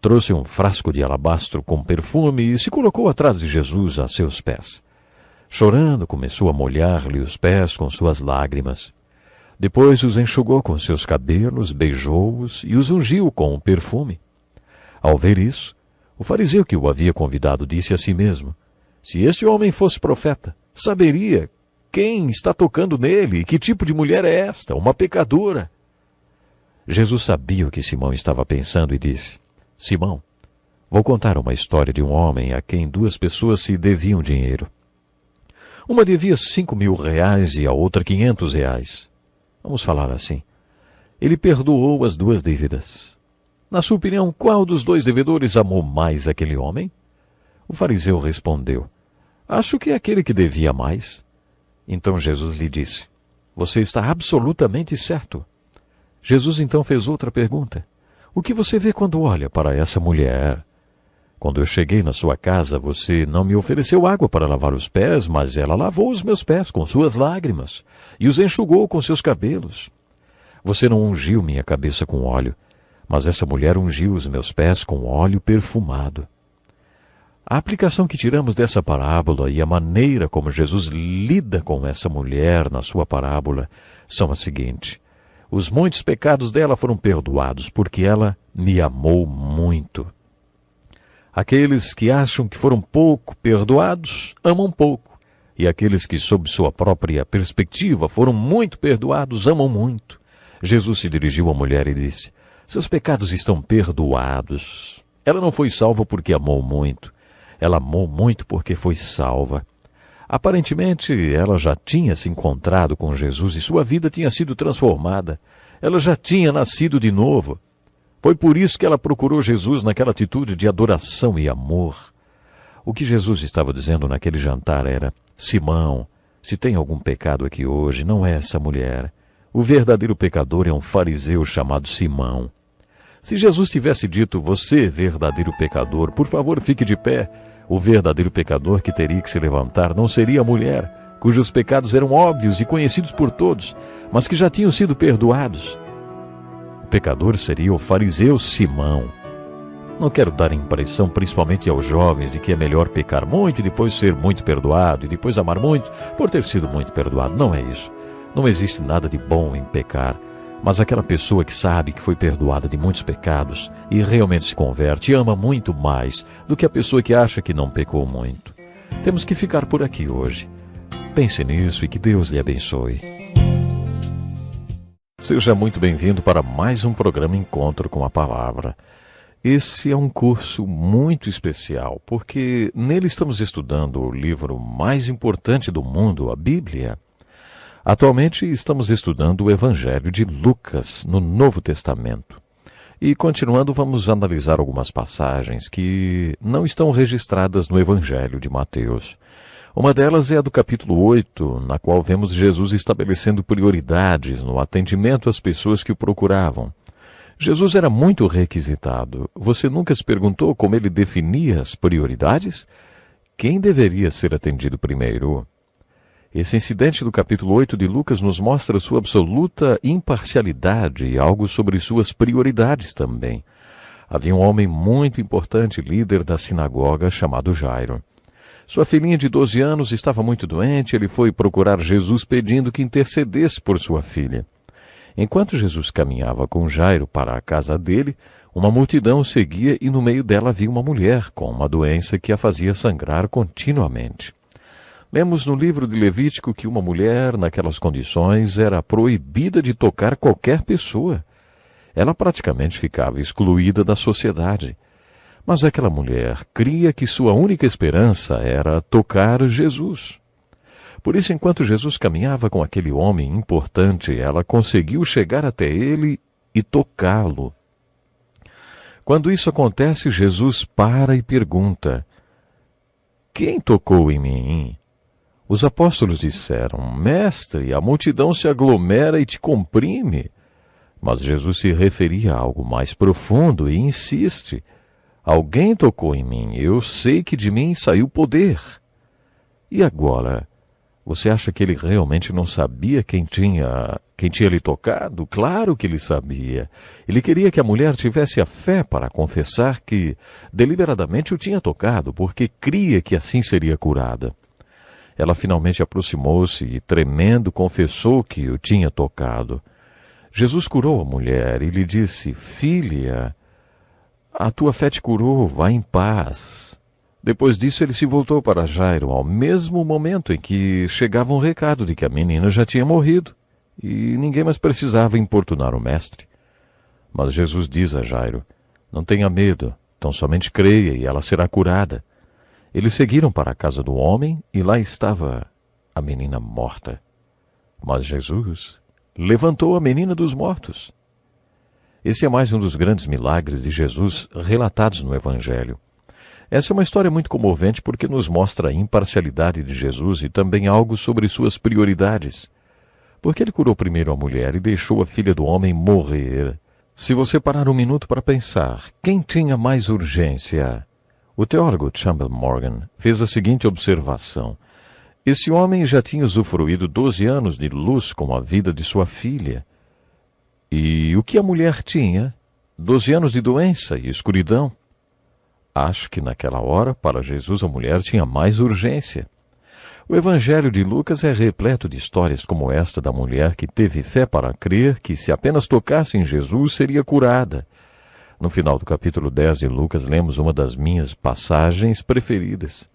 trouxe um frasco de alabastro com perfume e se colocou atrás de Jesus a seus pés. Chorando, começou a molhar-lhe os pés com suas lágrimas. Depois os enxugou com seus cabelos, beijou-os e os ungiu com o perfume. Ao ver isso, o fariseu que o havia convidado disse a si mesmo, se este homem fosse profeta, saberia quem está tocando nele e que tipo de mulher é esta, uma pecadora. Jesus sabia o que Simão estava pensando e disse, Simão, vou contar uma história de um homem a quem duas pessoas se deviam dinheiro. Uma devia 5.000 reais e a outra 500 reais. Vamos falar assim. Ele perdoou as duas dívidas. Na sua opinião, qual dos dois devedores amou mais aquele homem? O fariseu respondeu: Acho que é aquele que devia mais. Então Jesus lhe disse: Você está absolutamente certo. Jesus então fez outra pergunta: O que você vê quando olha para essa mulher? Quando eu cheguei na sua casa, você não me ofereceu água para lavar os pés, mas ela lavou os meus pés com suas lágrimas e os enxugou com seus cabelos. Você não ungiu minha cabeça com óleo, mas essa mulher ungiu os meus pés com óleo perfumado. A aplicação que tiramos dessa parábola e a maneira como Jesus lida com essa mulher na sua parábola são a seguinte: os muitos pecados dela foram perdoados porque ela me amou muito. Aqueles que acham que foram pouco perdoados, amam pouco. E aqueles que, sob sua própria perspectiva, foram muito perdoados, amam muito. Jesus se dirigiu à mulher e disse: Seus pecados estão perdoados. Ela não foi salva porque amou muito. Ela amou muito porque foi salva. Aparentemente, ela já tinha se encontrado com Jesus e sua vida tinha sido transformada. Ela já tinha nascido de novo. Foi por isso que ela procurou Jesus naquela atitude de adoração e amor. O que Jesus estava dizendo naquele jantar era: Simão, se tem algum pecado aqui hoje, não é essa mulher. O verdadeiro pecador é um fariseu chamado Simão. Se Jesus tivesse dito: Você, verdadeiro pecador, por favor, fique de pé, o verdadeiro pecador que teria que se levantar não seria a mulher, cujos pecados eram óbvios e conhecidos por todos, mas que já tinham sido perdoados. O pecador seria o fariseu Simão. Não quero dar a impressão, principalmente aos jovens, de que é melhor pecar muito e depois ser muito perdoado, e depois amar muito por ter sido muito perdoado. Não é isso. Não existe nada de bom em pecar. Mas aquela pessoa que sabe que foi perdoada de muitos pecados e realmente se converte e ama muito mais do que a pessoa que acha que não pecou muito. Temos que ficar por aqui hoje. Pense nisso e que Deus lhe abençoe. Seja muito bem-vindo para mais um programa Encontro com a Palavra. Esse é um curso muito especial, porque nele estamos estudando o livro mais importante do mundo, a Bíblia. Atualmente estamos estudando o Evangelho de Lucas, no Novo Testamento. E continuando, vamos analisar algumas passagens que não estão registradas no Evangelho de Mateus. Uma delas é a do capítulo 8, na qual vemos Jesus estabelecendo prioridades no atendimento às pessoas que o procuravam. Jesus era muito requisitado. Você nunca se perguntou como ele definia as prioridades? Quem deveria ser atendido primeiro? Esse incidente do capítulo 8 de Lucas nos mostra sua absoluta imparcialidade e algo sobre suas prioridades também. Havia um homem muito importante, líder da sinagoga, chamado Jairo. Sua filhinha de 12 anos estava muito doente, ele foi procurar Jesus pedindo que intercedesse por sua filha. Enquanto Jesus caminhava com Jairo para a casa dele, uma multidão o seguia e no meio dela havia uma mulher com uma doença que a fazia sangrar continuamente. Lemos no livro de Levítico que uma mulher, naquelas condições, era proibida de tocar qualquer pessoa. Ela praticamente ficava excluída da sociedade. Mas aquela mulher cria que sua única esperança era tocar Jesus. Por isso, enquanto Jesus caminhava com aquele homem importante, ela conseguiu chegar até ele e tocá-lo. Quando isso acontece, Jesus para e pergunta: Quem tocou em mim? Os apóstolos disseram: Mestre, a multidão se aglomera e te comprime. Mas Jesus se referia a algo mais profundo e insiste: Alguém tocou em mim, eu sei que de mim saiu poder. E agora, você acha que ele realmente não sabia quem tinha lhe tocado? Claro que ele sabia. Ele queria que a mulher tivesse a fé para confessar que deliberadamente o tinha tocado, porque cria que assim seria curada. Ela finalmente aproximou-se e, tremendo, confessou que o tinha tocado. Jesus curou a mulher e lhe disse: Filha, a tua fé te curou, vá em paz. Depois disso, ele se voltou para Jairo, ao mesmo momento em que chegava um recado de que a menina já tinha morrido e ninguém mais precisava importunar o mestre. Mas Jesus diz a Jairo: Não tenha medo, tão somente creia e ela será curada. Eles seguiram para a casa do homem e lá estava a menina morta. Mas Jesus levantou a menina dos mortos. Esse é mais um dos grandes milagres de Jesus relatados no Evangelho. Essa é uma história muito comovente porque nos mostra a imparcialidade de Jesus e também algo sobre suas prioridades. Porque ele curou primeiro a mulher e deixou a filha do homem morrer. Se você parar um minuto para pensar, quem tinha mais urgência? O teólogo Campbell Morgan fez a seguinte observação. Esse homem já tinha usufruído 12 anos de luz com a vida de sua filha. E o que a mulher tinha? 12 anos de doença e escuridão. Acho que naquela hora, para Jesus, a mulher tinha mais urgência. O Evangelho de Lucas é repleto de histórias como esta da mulher que teve fé para crer que se apenas tocasse em Jesus seria curada. No final do capítulo 10 de Lucas, lemos uma das minhas passagens preferidas.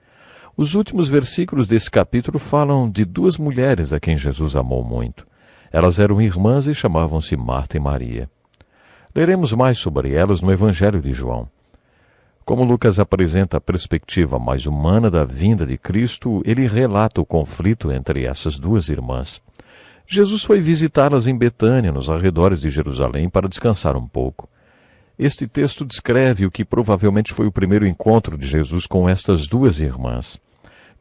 Os últimos versículos desse capítulo falam de duas mulheres a quem Jesus amou muito. Elas eram irmãs e chamavam-se Marta e Maria. Leremos mais sobre elas no Evangelho de João. Como Lucas apresenta a perspectiva mais humana da vinda de Cristo, ele relata o conflito entre essas duas irmãs. Jesus foi visitá-las em Betânia, nos arredores de Jerusalém, para descansar um pouco. Este texto descreve o que provavelmente foi o primeiro encontro de Jesus com estas duas irmãs.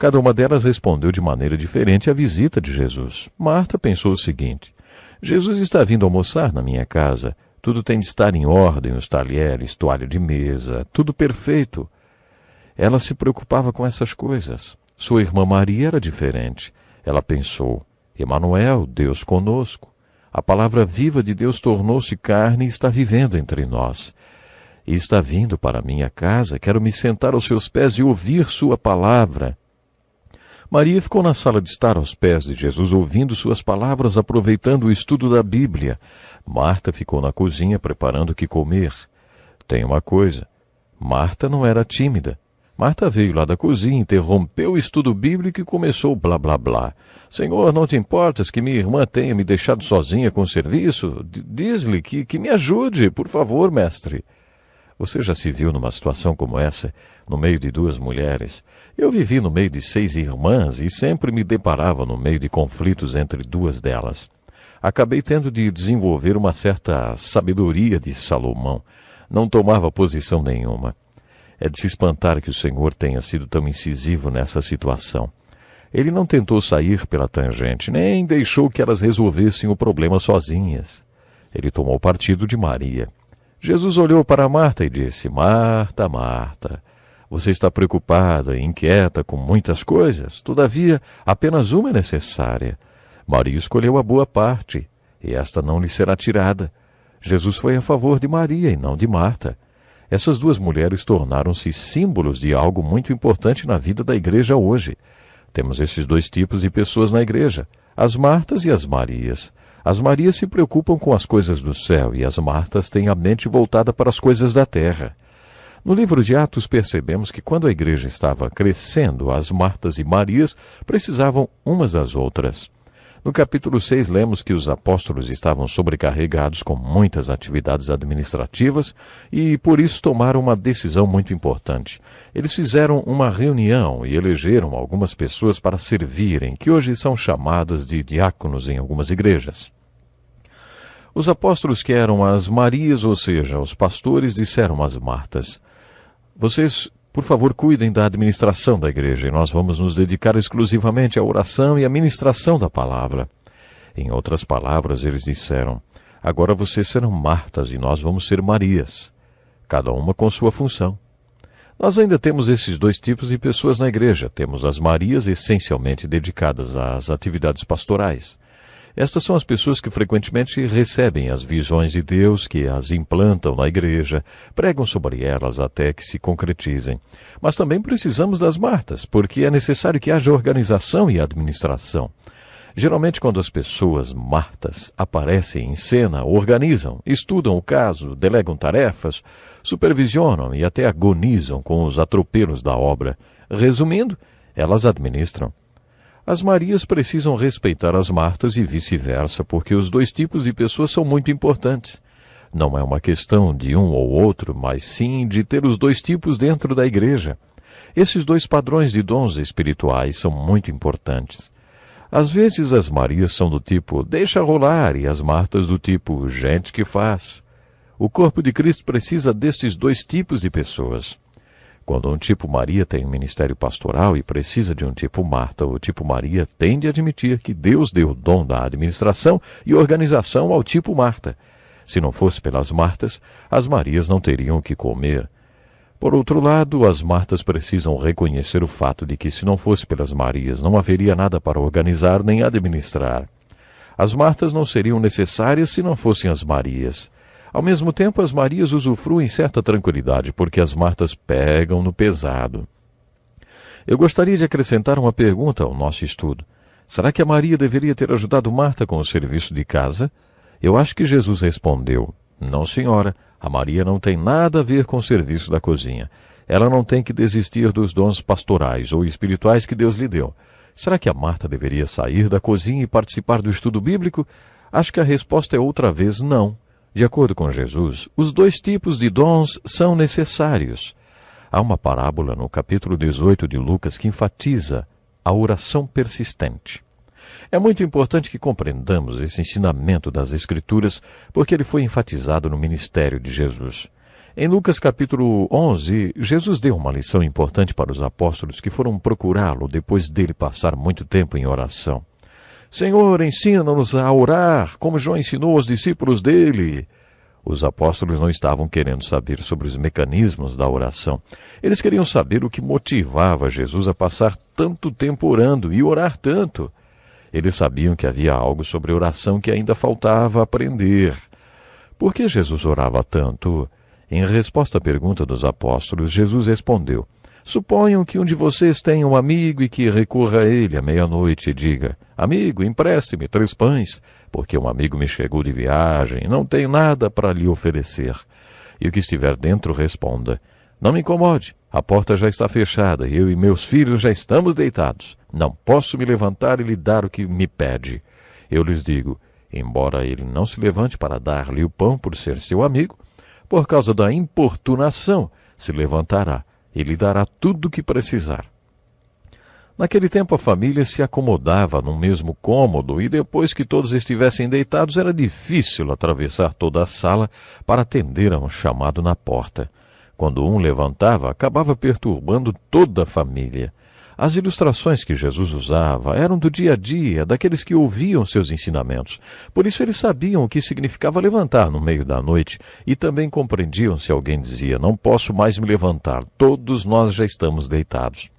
Cada uma delas respondeu de maneira diferente à visita de Jesus. Marta pensou o seguinte: Jesus está vindo almoçar na minha casa. Tudo tem de estar em ordem, os talheres, toalha de mesa, tudo perfeito. Ela se preocupava com essas coisas. Sua irmã Maria era diferente. Ela pensou: Emanuel, Deus conosco. A palavra viva de Deus tornou-se carne e está vivendo entre nós. E está vindo para a minha casa, quero me sentar aos seus pés e ouvir sua palavra. Maria ficou na sala de estar aos pés de Jesus, ouvindo suas palavras, aproveitando o estudo da Bíblia. Marta ficou na cozinha, preparando o que comer. Tem uma coisa, Marta não era tímida. Marta veio lá da cozinha, interrompeu o estudo bíblico e começou blá blá blá. Senhor, não te importas que minha irmã tenha me deixado sozinha com o serviço? Diz-lhe que me ajude, por favor, mestre. Você já se viu numa situação como essa, no meio de duas mulheres? Eu vivi no meio de 6 irmãs e sempre me deparava no meio de conflitos entre duas delas. Acabei tendo de desenvolver uma certa sabedoria de Salomão. Não tomava posição nenhuma. É de se espantar que o Senhor tenha sido tão incisivo nessa situação. Ele não tentou sair pela tangente, nem deixou que elas resolvessem o problema sozinhas. Ele tomou partido de Maria. Jesus olhou para Marta e disse: Marta, Marta, você está preocupada e inquieta com muitas coisas, todavia apenas uma é necessária. Maria escolheu a boa parte, e esta não lhe será tirada. Jesus foi a favor de Maria e não de Marta. Essas duas mulheres tornaram-se símbolos de algo muito importante na vida da igreja hoje. Temos esses dois tipos de pessoas na igreja, as Martas e as Marias. As Marias se preocupam com as coisas do céu e as Martas têm a mente voltada para as coisas da terra. No livro de Atos percebemos que quando a igreja estava crescendo, as Martas e Marias precisavam umas das outras. No capítulo 6, lemos que os apóstolos estavam sobrecarregados com muitas atividades administrativas e, por isso, tomaram uma decisão muito importante. Eles fizeram uma reunião e elegeram algumas pessoas para servirem, que hoje são chamadas de diáconos em algumas igrejas. Os apóstolos, que eram as Marias, ou seja, os pastores, disseram às Martas: Vocês, por favor, cuidem da administração da igreja e nós vamos nos dedicar exclusivamente à oração e à ministração da palavra. Em outras palavras, eles disseram: Agora vocês serão Martas e nós vamos ser Marias, cada uma com sua função. Nós ainda temos esses dois tipos de pessoas na igreja. Temos as Marias, essencialmente dedicadas às atividades pastorais. Estas são as pessoas que frequentemente recebem as visões de Deus, que as implantam na igreja, pregam sobre elas até que se concretizem. Mas também precisamos das Martas, porque é necessário que haja organização e administração. Geralmente, quando as pessoas Martas aparecem em cena, organizam, estudam o caso, delegam tarefas, supervisionam e até agonizam com os atropelos da obra. Resumindo, elas administram. As Marias precisam respeitar as Martas e vice-versa, porque os dois tipos de pessoas são muito importantes. Não é uma questão de um ou outro, mas sim de ter os dois tipos dentro da igreja. Esses dois padrões de dons espirituais são muito importantes. Às vezes as Marias são do tipo deixa rolar e as Martas do tipo gente que faz. O corpo de Cristo precisa destes dois tipos de pessoas. Quando um tipo Maria tem um ministério pastoral e precisa de um tipo Marta, o tipo Maria tem de admitir que Deus deu o dom da administração e organização ao tipo Marta. Se não fosse pelas Martas, as Marias não teriam o que comer. Por outro lado, as Martas precisam reconhecer o fato de que se não fosse pelas Marias, não haveria nada para organizar nem administrar. As Martas não seriam necessárias se não fossem as Marias. Ao mesmo tempo, as Marias usufruem certa tranquilidade, porque as Martas pegam no pesado. Eu gostaria de acrescentar uma pergunta ao nosso estudo. Será que a Maria deveria ter ajudado Marta com o serviço de casa? Eu acho que Jesus respondeu: não, senhora, a Maria não tem nada a ver com o serviço da cozinha. Ela não tem que desistir dos dons pastorais ou espirituais que Deus lhe deu. Será que a Marta deveria sair da cozinha e participar do estudo bíblico? Acho que a resposta é outra vez não. De acordo com Jesus, os dois tipos de dons são necessários. Há uma parábola no capítulo 18 de Lucas que enfatiza a oração persistente. É muito importante que compreendamos esse ensinamento das Escrituras, porque ele foi enfatizado no ministério de Jesus. Em Lucas capítulo 11, Jesus deu uma lição importante para os apóstolos que foram procurá-lo depois dele passar muito tempo em oração. Senhor, ensina-nos a orar, como João ensinou aos discípulos dele. Os apóstolos não estavam querendo saber sobre os mecanismos da oração. Eles queriam saber o que motivava Jesus a passar tanto tempo orando e orar tanto. Eles sabiam que havia algo sobre oração que ainda faltava aprender. Por que Jesus orava tanto? Em resposta à pergunta dos apóstolos, Jesus respondeu: suponham que um de vocês tenha um amigo e que recorra a ele à meia-noite e diga: amigo, empreste-me 3 pães, porque um amigo me chegou de viagem e não tenho nada para lhe oferecer. E o que estiver dentro responda: não me incomode, a porta já está fechada e eu e meus filhos já estamos deitados. Não posso me levantar e lhe dar o que me pede. Eu lhes digo, embora ele não se levante para dar-lhe o pão por ser seu amigo, por causa da importunação se levantará e lhe dará tudo o que precisar. Naquele tempo a família se acomodava num mesmo cômodo e depois que todos estivessem deitados era difícil atravessar toda a sala para atender a um chamado na porta. Quando um levantava, acabava perturbando toda a família. As ilustrações que Jesus usava eram do dia a dia, daqueles que ouviam seus ensinamentos. Por isso eles sabiam o que significava levantar no meio da noite e também compreendiam se alguém dizia: não posso mais me levantar, todos nós já estamos deitados.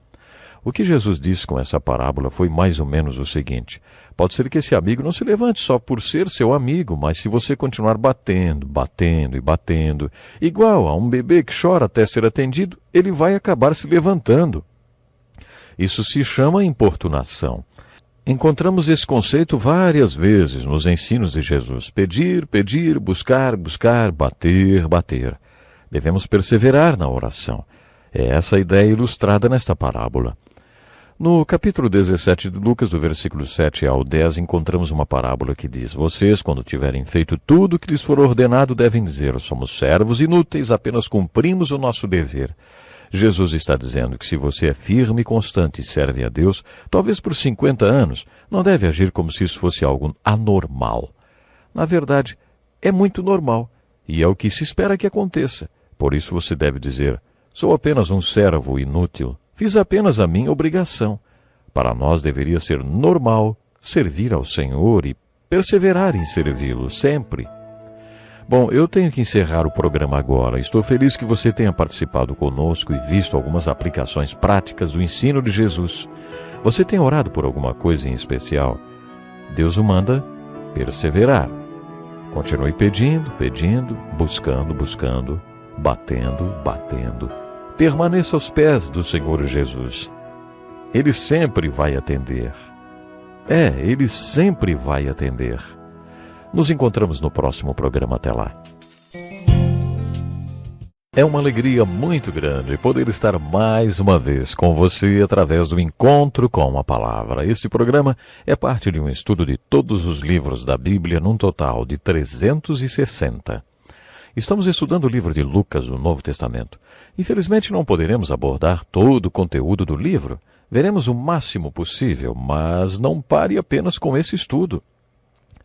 O que Jesus disse com essa parábola foi mais ou menos o seguinte: pode ser que esse amigo não se levante só por ser seu amigo, mas se você continuar batendo, batendo e batendo, igual a um bebê que chora até ser atendido, ele vai acabar se levantando. Isso se chama importunação. Encontramos esse conceito várias vezes nos ensinos de Jesus: pedir, pedir, buscar, buscar, bater, bater. Devemos perseverar na oração. É essa a ideia ilustrada nesta parábola. No capítulo 17 de Lucas, do versículo 7 ao 10, encontramos uma parábola que diz: vocês, quando tiverem feito tudo o que lhes for ordenado, devem dizer: somos servos inúteis, apenas cumprimos o nosso dever. Jesus está dizendo que se você é firme e constante e serve a Deus, talvez por 50 anos, não deve agir como se isso fosse algo anormal. Na verdade, é muito normal, e é o que se espera que aconteça. Por isso você deve dizer: sou apenas um servo inútil, fiz apenas a minha obrigação. Para nós deveria ser normal servir ao Senhor e perseverar em servi-lo sempre. Bom, eu tenho que encerrar o programa agora. Estou feliz que você tenha participado conosco e visto algumas aplicações práticas do ensino de Jesus. Você tem orado por alguma coisa em especial? Deus o manda perseverar. Continue pedindo, pedindo, buscando, buscando, batendo, batendo. Permaneça aos pés do Senhor Jesus. Ele sempre vai atender. Ele sempre vai atender. Nos encontramos no próximo programa. Até lá. É uma alegria muito grande poder estar mais uma vez com você através do Encontro com a Palavra. Este programa é parte de um estudo de todos os livros da Bíblia, num total de 360. Estamos estudando o livro de Lucas, do Novo Testamento. Infelizmente não poderemos abordar todo o conteúdo do livro. Veremos o máximo possível, mas não pare apenas com esse estudo.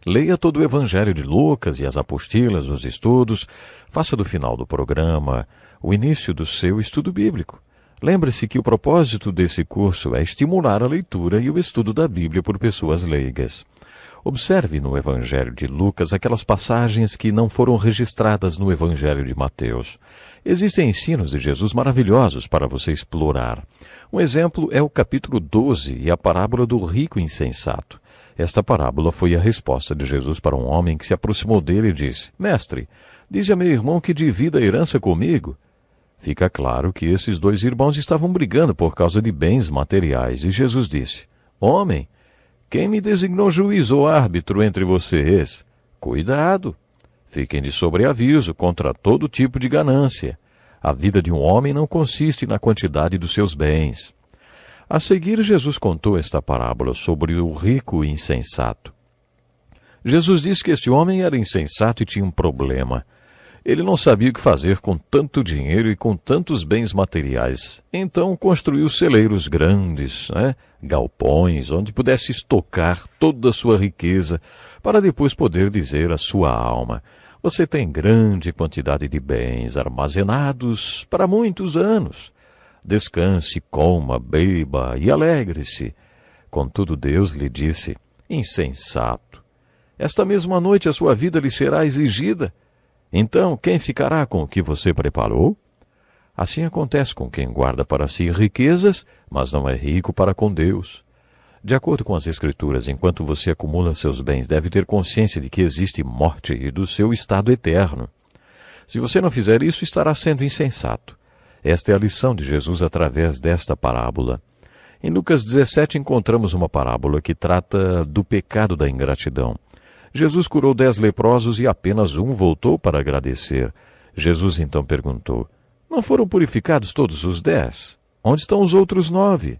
Leia todo o Evangelho de Lucas e as apostilas, os estudos. Faça do final do programa o início do seu estudo bíblico. Lembre-se que o propósito desse curso é estimular a leitura e o estudo da Bíblia por pessoas leigas. Observe no Evangelho de Lucas aquelas passagens que não foram registradas no Evangelho de Mateus. Existem ensinos de Jesus maravilhosos para você explorar. Um exemplo é o capítulo 12 e a parábola do rico insensato. Esta parábola foi a resposta de Jesus para um homem que se aproximou dele e disse: Mestre, dize a meu irmão que divida a herança comigo. Fica claro que esses dois irmãos estavam brigando por causa de bens materiais, e Jesus disse: Homem, quem me designou juiz ou árbitro entre vocês? Cuidado! Fiquem de sobreaviso contra todo tipo de ganância. A vida de um homem não consiste na quantidade dos seus bens. A seguir, Jesus contou esta parábola sobre o rico insensato. Jesus disse que este homem era insensato e tinha um problema. Ele não sabia o que fazer com tanto dinheiro e com tantos bens materiais. Então construiu celeiros grandes, galpões, onde pudesse estocar toda a sua riqueza, para depois poder dizer à sua alma: você tem grande quantidade de bens armazenados para muitos anos. Descanse, coma, beba e alegre-se. Contudo, Deus lhe disse: insensato, esta mesma noite a sua vida lhe será exigida. Então, quem ficará com o que você preparou? Assim acontece com quem guarda para si riquezas, mas não é rico para com Deus. De acordo com as Escrituras, enquanto você acumula seus bens, deve ter consciência de que existe morte e do seu estado eterno. Se você não fizer isso, estará sendo insensato. Esta é a lição de Jesus através desta parábola. Em Lucas 17 encontramos uma parábola que trata do pecado da ingratidão. Jesus curou 10 leprosos e apenas um voltou para agradecer. Jesus então perguntou: não foram purificados todos os 10? Onde estão os outros 9?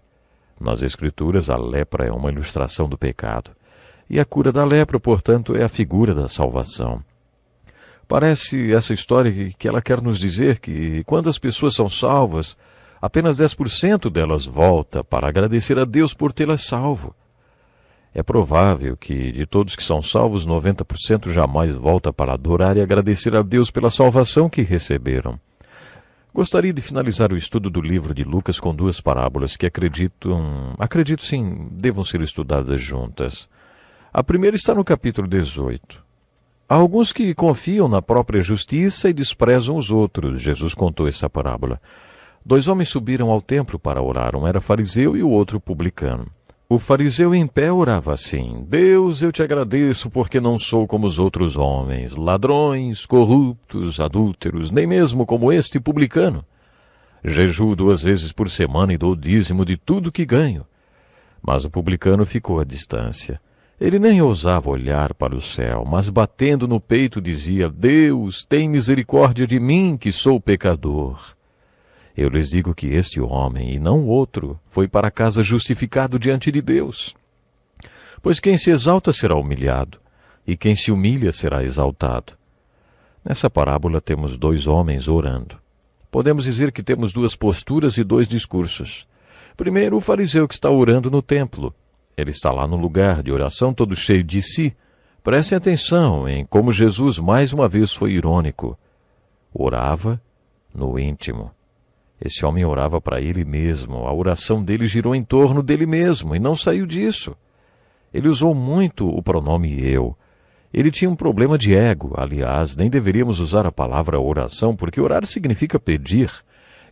Nas Escrituras, a lepra é uma ilustração do pecado. E a cura da lepra, portanto, é a figura da salvação. Parece essa história que ela quer nos dizer que, quando as pessoas são salvas, apenas 10% delas volta para agradecer a Deus por tê-las salvo. É provável que, de todos que são salvos, 90% jamais volta para adorar e agradecer a Deus pela salvação que receberam. Gostaria de finalizar o estudo do livro de Lucas com 2 parábolas que acredito sim, devam ser estudadas juntas. A primeira está no capítulo 18. Há alguns que confiam na própria justiça e desprezam os outros. Jesus contou essa parábola. 2 homens subiram ao templo para orar. Um era fariseu e o outro publicano. O fariseu em pé orava assim: Deus, eu te agradeço porque não sou como os outros homens, ladrões, corruptos, adúlteros, nem mesmo como este publicano. Jejuo 2 vezes por semana e dou dízimo de tudo que ganho. Mas o publicano ficou à distância. Ele nem ousava olhar para o céu, mas batendo no peito dizia: Deus, tem misericórdia de mim, que sou pecador. Eu lhes digo que este homem, e não outro, foi para casa justificado diante de Deus. Pois quem se exalta será humilhado, e quem se humilha será exaltado. Nessa parábola temos 2 homens orando. Podemos dizer que temos 2 posturas e 2 discursos. Primeiro, o fariseu que está orando no templo. Ele está lá no lugar de oração todo cheio de si. Prestem atenção em como Jesus mais uma vez foi irônico. Orava no íntimo. Esse homem orava para ele mesmo. A oração dele girou em torno dele mesmo e não saiu disso. Ele usou muito o pronome eu. Ele tinha um problema de ego. Aliás, nem deveríamos usar a palavra oração, porque orar significa pedir.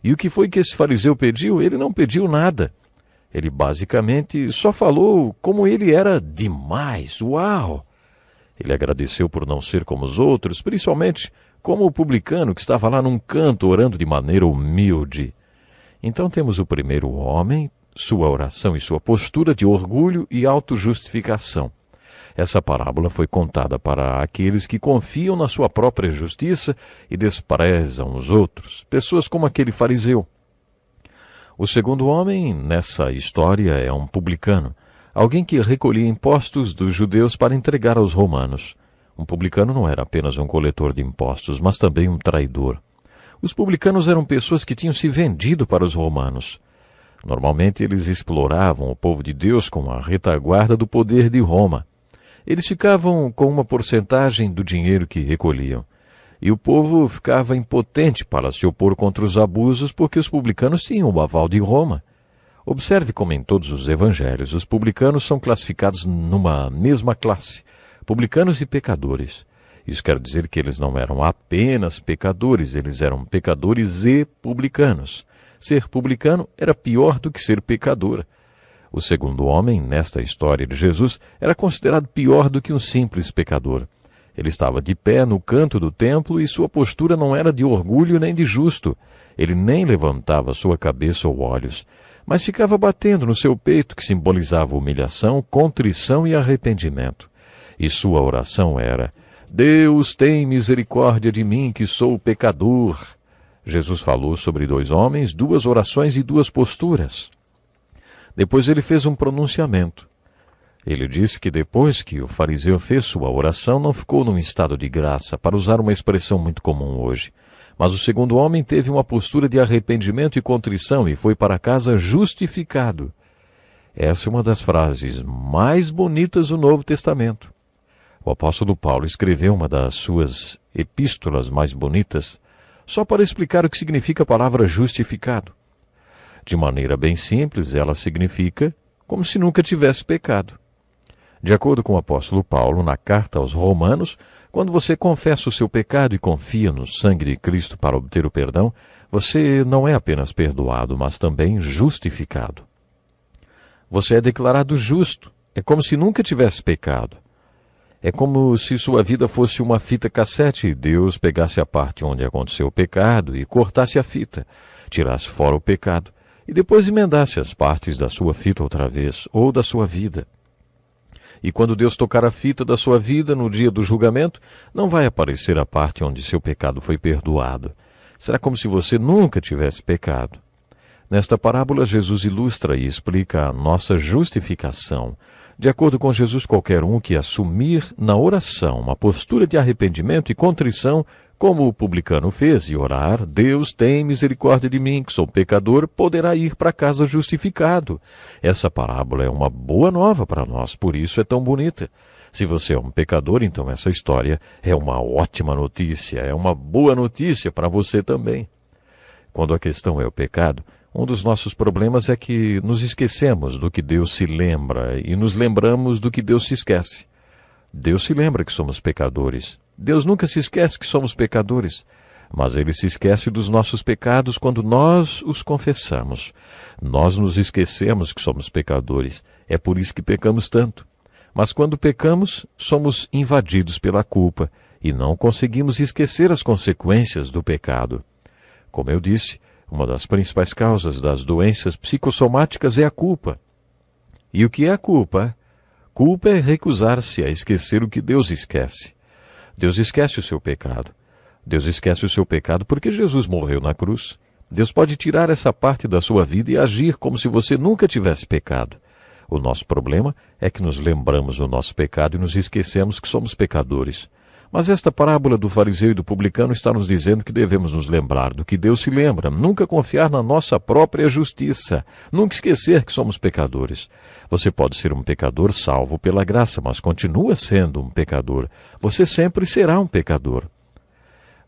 E o que foi que esse fariseu pediu? Ele não pediu nada. Ele basicamente só falou como ele era demais. Uau! Ele agradeceu por não ser como os outros, principalmente como o publicano que estava lá num canto orando de maneira humilde. Então temos o primeiro homem, sua oração e sua postura de orgulho e autojustificação. Essa parábola foi contada para aqueles que confiam na sua própria justiça e desprezam os outros, pessoas como aquele fariseu. O segundo homem nessa história é um publicano, alguém que recolhia impostos dos judeus para entregar aos romanos. Um publicano não era apenas um coletor de impostos, mas também um traidor. Os publicanos eram pessoas que tinham se vendido para os romanos. Normalmente eles exploravam o povo de Deus com a retaguarda do poder de Roma. Eles ficavam com uma porcentagem do dinheiro que recolhiam. E o povo ficava impotente para se opor contra os abusos porque os publicanos tinham o aval de Roma. Observe como em todos os evangelhos os publicanos são classificados numa mesma classe, publicanos e pecadores. Isso quer dizer que eles não eram apenas pecadores, eles eram pecadores e publicanos. Ser publicano era pior do que ser pecador. O segundo homem, nesta história de Jesus, era considerado pior do que um simples pecador. Ele estava de pé no canto do templo e sua postura não era de orgulho nem de justo. Ele nem levantava sua cabeça ou olhos, mas ficava batendo no seu peito, que simbolizava humilhação, contrição e arrependimento. E sua oração era: Deus, tem misericórdia de mim, que sou pecador. Jesus falou sobre 2 homens, 2 orações e 2 posturas. Depois ele fez um pronunciamento. Ele disse que depois que o fariseu fez sua oração, não ficou num estado de graça, para usar uma expressão muito comum hoje. Mas o segundo homem teve uma postura de arrependimento e contrição e foi para casa justificado. Essa é uma das frases mais bonitas do Novo Testamento. O apóstolo Paulo escreveu uma das suas epístolas mais bonitas só para explicar o que significa a palavra justificado. De maneira bem simples, ela significa como se nunca tivesse pecado. De acordo com o apóstolo Paulo, na carta aos Romanos, quando você confessa o seu pecado e confia no sangue de Cristo para obter o perdão, você não é apenas perdoado, mas também justificado. Você é declarado justo, é como se nunca tivesse pecado. É como se sua vida fosse uma fita cassete e Deus pegasse a parte onde aconteceu o pecado e cortasse a fita, tirasse fora o pecado e depois emendasse as partes da sua fita outra vez, ou da sua vida. E quando Deus tocar a fita da sua vida no dia do julgamento, não vai aparecer a parte onde seu pecado foi perdoado. Será como se você nunca tivesse pecado. Nesta parábola, Jesus ilustra e explica a nossa justificação. De acordo com Jesus, qualquer um que assumir na oração uma postura de arrependimento e contrição, como o publicano fez, e orar, Deus, tem misericórdia de mim, que sou pecador, poderá ir para casa justificado. Essa parábola é uma boa nova para nós, por isso é tão bonita. Se você é um pecador, então essa história é uma ótima notícia, é uma boa notícia para você também. Quando a questão é o pecado, um dos nossos problemas é que nos esquecemos do que Deus se lembra e nos lembramos do que Deus se esquece. Deus se lembra que somos pecadores. Deus nunca se esquece que somos pecadores, mas Ele se esquece dos nossos pecados quando nós os confessamos. Nós nos esquecemos que somos pecadores, é por isso que pecamos tanto. Mas quando pecamos, somos invadidos pela culpa e não conseguimos esquecer as consequências do pecado. Como eu disse, uma das principais causas das doenças psicossomáticas é a culpa. E o que é a culpa? Culpa é recusar-se a esquecer o que Deus esquece. Deus esquece o seu pecado. Deus esquece o seu pecado porque Jesus morreu na cruz. Deus pode tirar essa parte da sua vida e agir como se você nunca tivesse pecado. O nosso problema é que nos lembramos do nosso pecado e nos esquecemos que somos pecadores. Mas esta parábola do fariseu e do publicano está nos dizendo que devemos nos lembrar do que Deus se lembra, nunca confiar na nossa própria justiça, nunca esquecer que somos pecadores. Você pode ser um pecador salvo pela graça, mas continua sendo um pecador. Você sempre será um pecador.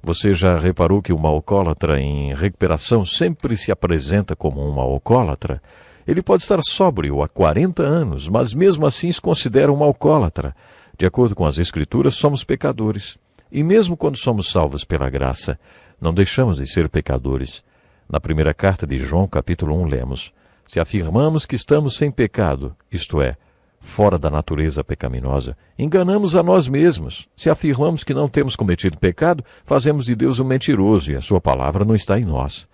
Você já reparou que um alcoólatra em recuperação sempre se apresenta como um alcoólatra? Ele pode estar sóbrio há 40 anos, mas mesmo assim se considera um alcoólatra. De acordo com as Escrituras, somos pecadores. E mesmo quando somos salvos pela graça, não deixamos de ser pecadores. Na primeira carta de João, capítulo 1, lemos: se afirmamos que estamos sem pecado, isto é, fora da natureza pecaminosa, enganamos a nós mesmos. Se afirmamos que não temos cometido pecado, fazemos de Deus um mentiroso e a sua palavra não está em nós.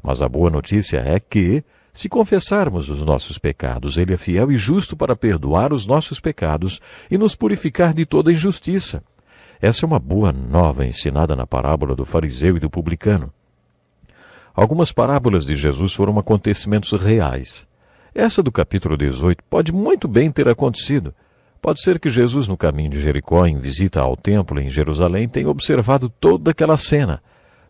Mas a boa notícia é que, se confessarmos os nossos pecados, Ele é fiel e justo para perdoar os nossos pecados e nos purificar de toda injustiça. Essa é uma boa nova ensinada na parábola do fariseu e do publicano. Algumas parábolas de Jesus foram acontecimentos reais. Essa do capítulo 18 pode muito bem ter acontecido. Pode ser que Jesus, no caminho de Jericó, em visita ao templo em Jerusalém, tenha observado toda aquela cena.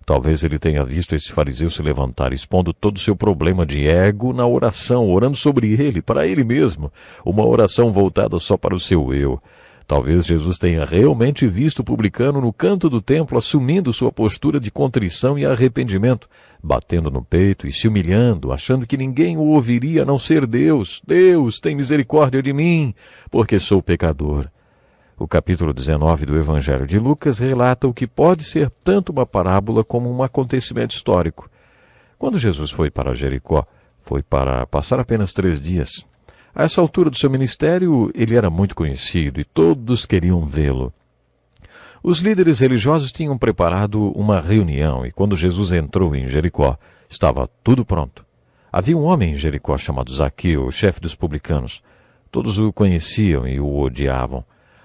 Talvez ele tenha visto esse fariseu se levantar, expondo todo o seu problema de ego na oração, orando sobre ele, para ele mesmo, uma oração voltada só para o seu eu. Talvez Jesus tenha realmente visto o publicano no canto do templo assumindo sua postura de contrição e arrependimento, batendo no peito e se humilhando, achando que ninguém o ouviria a não ser Deus. Deus, tem misericórdia de mim, porque sou pecador. O capítulo 19 do Evangelho de Lucas relata o que pode ser tanto uma parábola como um acontecimento histórico. Quando Jesus foi para Jericó, foi para passar apenas 3 dias. A essa altura do seu ministério, ele era muito conhecido e todos queriam vê-lo. Os líderes religiosos tinham preparado uma reunião e quando Jesus entrou em Jericó, estava tudo pronto. Havia um homem em Jericó chamado Zaqueu, o chefe dos publicanos. Todos o conheciam e o odiavam.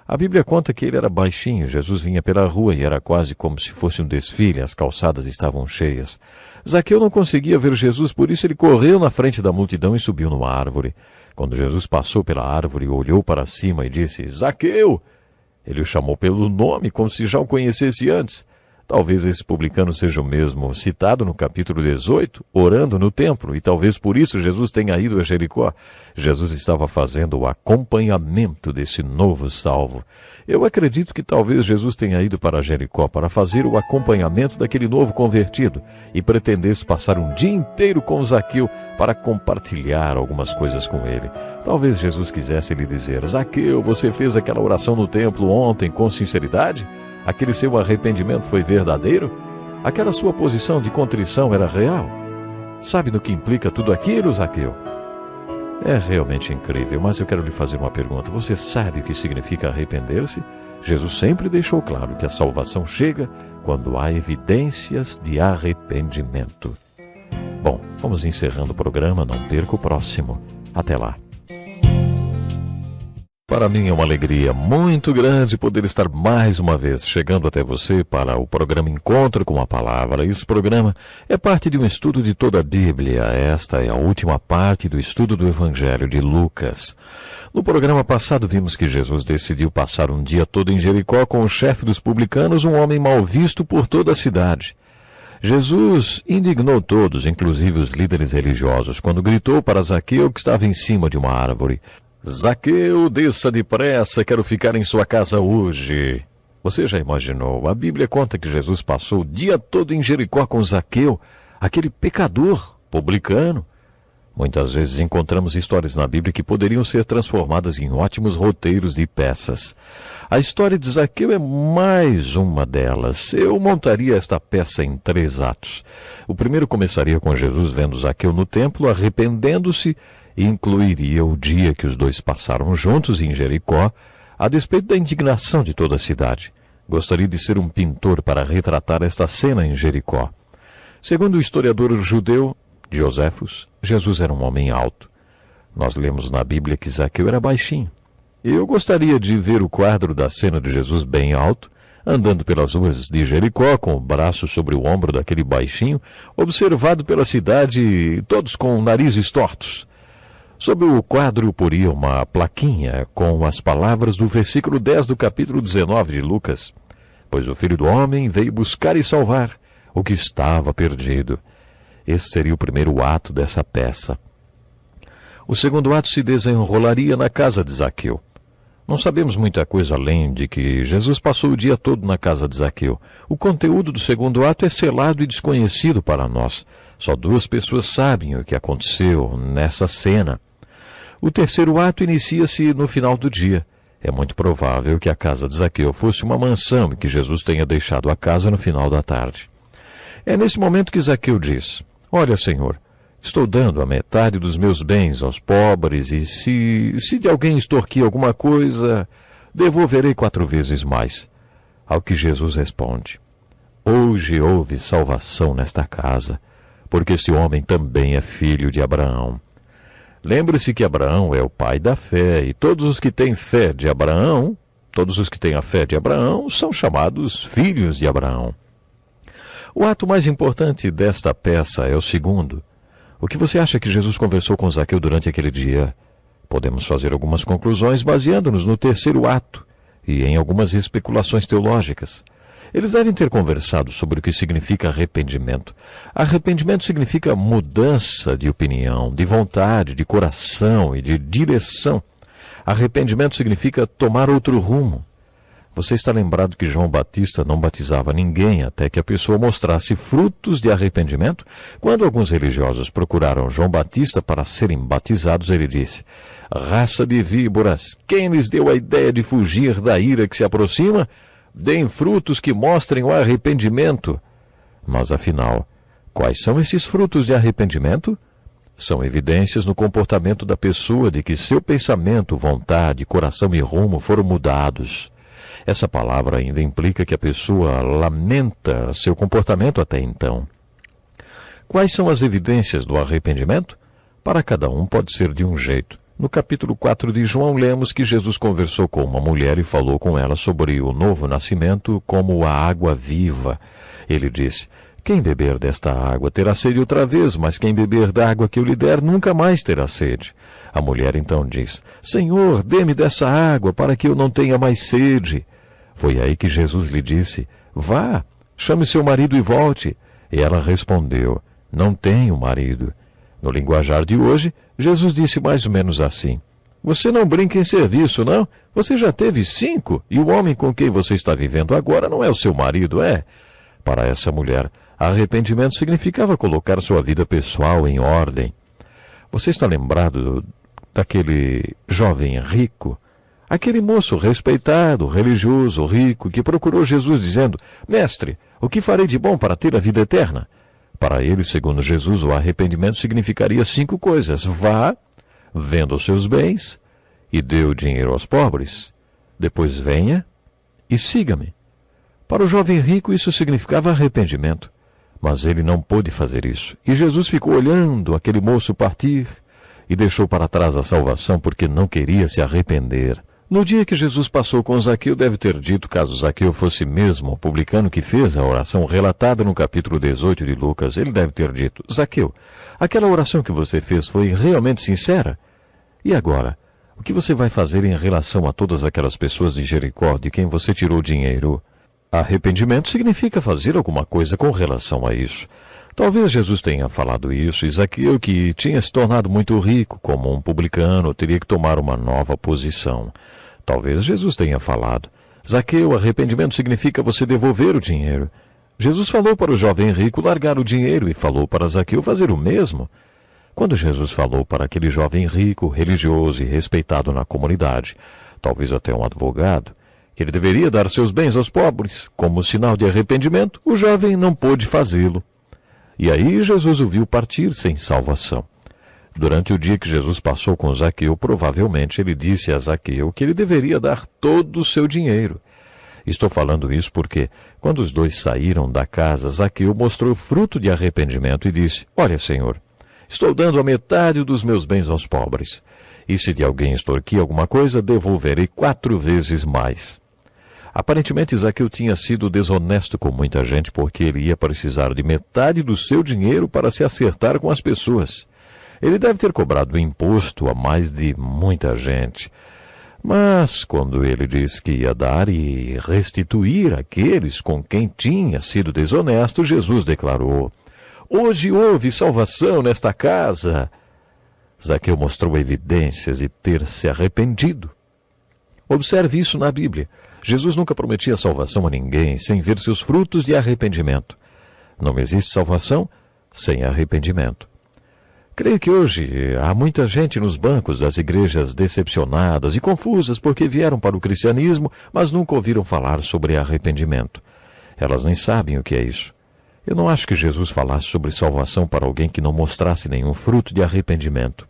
A Bíblia conta que ele era baixinho, Jesus vinha pela rua e era quase como se fosse um desfile, as calçadas estavam cheias. Zaqueu não conseguia ver Jesus, por isso ele correu na frente da multidão e subiu numa árvore. Quando Jesus passou pela árvore, olhou para cima e disse, Zaqueu! Ele o chamou pelo nome, como se já o conhecesse antes. Talvez esse publicano seja o mesmo citado no capítulo 18, orando no templo, e talvez por isso Jesus tenha ido a Jericó. Jesus estava fazendo o acompanhamento desse novo salvo. Eu acredito que talvez Jesus tenha ido para Jericó para fazer o acompanhamento daquele novo convertido e pretendesse passar um dia inteiro com Zaqueu para compartilhar algumas coisas com ele. Talvez Jesus quisesse lhe dizer, Zaqueu, você fez aquela oração no templo ontem com sinceridade? Aquele seu arrependimento foi verdadeiro? Aquela sua posição de contrição era real? Sabe no que implica tudo aquilo, Zaqueu? É realmente incrível, mas eu quero lhe fazer uma pergunta. Você sabe o que significa arrepender-se? Jesus sempre deixou claro que a salvação chega quando há evidências de arrependimento. Bom, vamos encerrando o programa, não perca o próximo. Até lá. Para mim é uma alegria muito grande poder estar mais uma vez chegando até você para o programa Encontro com a Palavra. Esse programa é parte de um estudo de toda a Bíblia. Esta é a última parte do estudo do Evangelho de Lucas. No programa passado vimos que Jesus decidiu passar um dia todo em Jericó com o chefe dos publicanos, um homem mal visto por toda a cidade. Jesus indignou todos, inclusive os líderes religiosos, quando gritou para Zaqueu que estava em cima de uma árvore. Zaqueu, desça depressa, quero ficar em sua casa hoje. Você já imaginou? A Bíblia conta que Jesus passou o dia todo em Jericó com Zaqueu, aquele pecador, publicano. Muitas vezes encontramos histórias na Bíblia que poderiam ser transformadas em ótimos roteiros de peças. A história de Zaqueu é mais uma delas. Eu montaria esta peça em 3 atos. O primeiro começaria com Jesus vendo Zaqueu no templo, arrependendo-se, e incluiria o dia que os dois passaram juntos em Jericó, a despeito da indignação de toda a cidade. Gostaria de ser um pintor para retratar esta cena em Jericó. Segundo o historiador judeu Josefus, Jesus era um homem alto. Nós lemos na Bíblia que Zaqueu era baixinho. Eu gostaria de ver o quadro da cena de Jesus bem alto, andando pelas ruas de Jericó, com o braço sobre o ombro daquele baixinho, observado pela cidade, todos com narizes tortos. Sobre o quadro poria uma plaquinha com as palavras do versículo 10 do capítulo 19 de Lucas. Pois o Filho do Homem veio buscar e salvar o que estava perdido. Esse seria o primeiro ato dessa peça. O segundo ato se desenrolaria na casa de Zaqueu. Não sabemos muita coisa além de que Jesus passou o dia todo na casa de Zaqueu. O conteúdo do segundo ato é selado e desconhecido para nós. Só 2 pessoas sabem o que aconteceu nessa cena. O terceiro ato inicia-se no final do dia. É muito provável que a casa de Zaqueu fosse uma mansão e que Jesus tenha deixado a casa no final da tarde. É nesse momento que Zaqueu diz, olha, Senhor, estou dando a metade dos meus bens aos pobres e se de alguém extorquir alguma coisa, devolverei 4 vezes mais. Ao que Jesus responde, hoje houve salvação nesta casa, porque este homem também é filho de Abraão. Lembre-se que Abraão é o pai da fé, e todos os que têm fé de Abraão, todos os que têm a fé de Abraão, são chamados filhos de Abraão. O ato mais importante desta peça é o segundo. O que você acha que Jesus conversou com Zaqueu durante aquele dia? Podemos fazer algumas conclusões baseando-nos no terceiro ato e em algumas especulações teológicas. Eles devem ter conversado sobre o que significa arrependimento. Arrependimento significa mudança de opinião, de vontade, de coração e de direção. Arrependimento significa tomar outro rumo. Você está lembrado que João Batista não batizava ninguém até que a pessoa mostrasse frutos de arrependimento? Quando alguns religiosos procuraram João Batista para serem batizados, ele disse: raça de víboras, quem lhes deu a ideia de fugir da ira que se aproxima? Deem frutos que mostrem o arrependimento. Mas afinal, quais são esses frutos de arrependimento? São evidências no comportamento da pessoa de que seu pensamento, vontade, coração e rumo foram mudados. Essa palavra ainda implica que a pessoa lamenta seu comportamento até então. Quais são as evidências do arrependimento? Para cada um pode ser de um jeito. No capítulo 4 de João, lemos que Jesus conversou com uma mulher e falou com ela sobre o novo nascimento como a água viva. Ele disse: quem beber desta água terá sede outra vez, mas quem beber da água que eu lhe der nunca mais terá sede. A mulher então diz: Senhor, dê-me dessa água para que eu não tenha mais sede. Foi aí que Jesus lhe disse: vá, chame seu marido e volte. E ela respondeu: não tenho marido. No linguajar de hoje, Jesus disse mais ou menos assim: você não brinca em serviço, não? Você já teve 5 e o homem com quem você está vivendo agora não é o seu marido, é? Para essa mulher, arrependimento significava colocar sua vida pessoal em ordem. Você está lembrado daquele jovem rico? Aquele moço respeitado, religioso, rico, que procurou Jesus dizendo: mestre, o que farei de bom para ter a vida eterna? Para ele, segundo Jesus, o arrependimento significaria 5 coisas. Vá, venda os seus bens e dê o dinheiro aos pobres. Depois venha e siga-me. Para o jovem rico isso significava arrependimento. Mas ele não pôde fazer isso. E Jesus ficou olhando aquele moço partir e deixou para trás a salvação porque não queria se arrepender. No dia que Jesus passou com Zaqueu, deve ter dito, caso Zaqueu fosse mesmo o publicano que fez a oração relatada no capítulo 18 de Lucas, ele deve ter dito: Zaqueu, aquela oração que você fez foi realmente sincera? E agora, o que você vai fazer em relação a todas aquelas pessoas de Jericó de quem você tirou dinheiro? Arrependimento significa fazer alguma coisa com relação a isso. Talvez Jesus tenha falado isso e Zaqueu, que tinha se tornado muito rico como um publicano, teria que tomar uma nova posição. Talvez Jesus tenha falado: Zaqueu, arrependimento significa você devolver o dinheiro. Jesus falou para o jovem rico largar o dinheiro e falou para Zaqueu fazer o mesmo. Quando Jesus falou para aquele jovem rico, religioso e respeitado na comunidade, talvez até um advogado, que ele deveria dar seus bens aos pobres, como sinal de arrependimento, o jovem não pôde fazê-lo. E aí Jesus o viu partir sem salvação. Durante o dia que Jesus passou com Zaqueu, provavelmente ele disse a Zaqueu que ele deveria dar todo o seu dinheiro. Estou falando isso porque, quando os dois saíram da casa, Zaqueu mostrou fruto de arrependimento e disse: olha, Senhor, estou dando a metade dos meus bens aos pobres. E se de alguém extorquir alguma coisa, devolverei 4 vezes mais. Aparentemente, Zaqueu tinha sido desonesto com muita gente porque ele ia precisar de metade do seu dinheiro para se acertar com as pessoas. Ele deve ter cobrado imposto a mais de muita gente. Mas, quando ele disse que ia dar e restituir aqueles com quem tinha sido desonesto, Jesus declarou: hoje houve salvação nesta casa. Zaqueu mostrou evidências de ter se arrependido. Observe isso na Bíblia. Jesus nunca prometia salvação a ninguém sem ver seus frutos de arrependimento. Não existe salvação sem arrependimento. Creio que hoje há muita gente nos bancos das igrejas decepcionadas e confusas porque vieram para o cristianismo, mas nunca ouviram falar sobre arrependimento. Elas nem sabem o que é isso. Eu não acho que Jesus falasse sobre salvação para alguém que não mostrasse nenhum fruto de arrependimento.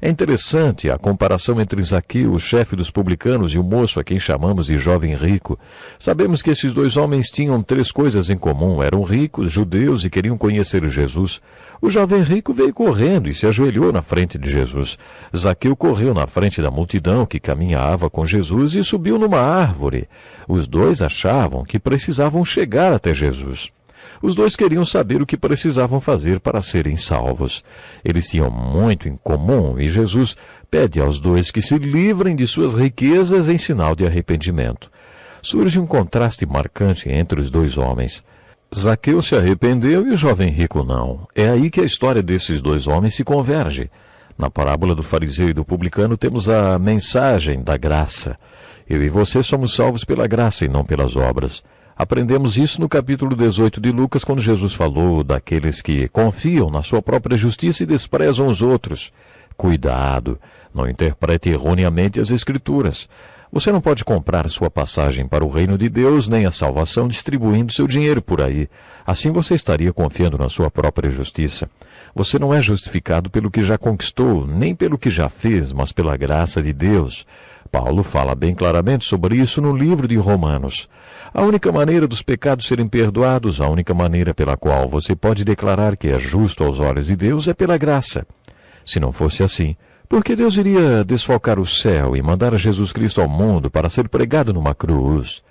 É interessante a comparação entre Zaqueu, o chefe dos publicanos, e o moço a quem chamamos de jovem rico. Sabemos que esses 2 homens tinham 3 coisas em comum. Eram ricos, judeus e queriam conhecer Jesus. O jovem rico veio correndo e se ajoelhou na frente de Jesus. Zaqueu correu na frente da multidão que caminhava com Jesus e subiu numa árvore. Os 2 achavam que precisavam chegar até Jesus. Os 2 queriam saber o que precisavam fazer para serem salvos. Eles tinham muito em comum e Jesus pede aos 2 que se livrem de suas riquezas em sinal de arrependimento. Surge um contraste marcante entre os 2 homens. Zaqueu se arrependeu e o jovem rico não. É aí que a história desses 2 homens se converge. Na parábola do fariseu e do publicano temos a mensagem da graça. Eu e você somos salvos pela graça e não pelas obras. Aprendemos isso no capítulo 18 de Lucas, quando Jesus falou daqueles que confiam na sua própria justiça e desprezam os outros. Cuidado, não interprete erroneamente as Escrituras. Você não pode comprar sua passagem para o reino de Deus, nem a salvação distribuindo seu dinheiro por aí. Assim você estaria confiando na sua própria justiça. Você não é justificado pelo que já conquistou, nem pelo que já fez, mas pela graça de Deus. Paulo fala bem claramente sobre isso no livro de Romanos. A única maneira dos pecados serem perdoados, a única maneira pela qual você pode declarar que é justo aos olhos de Deus é pela graça. Se não fosse assim, por que Deus iria desfalcar o céu e mandar Jesus Cristo ao mundo para ser pregado numa cruz?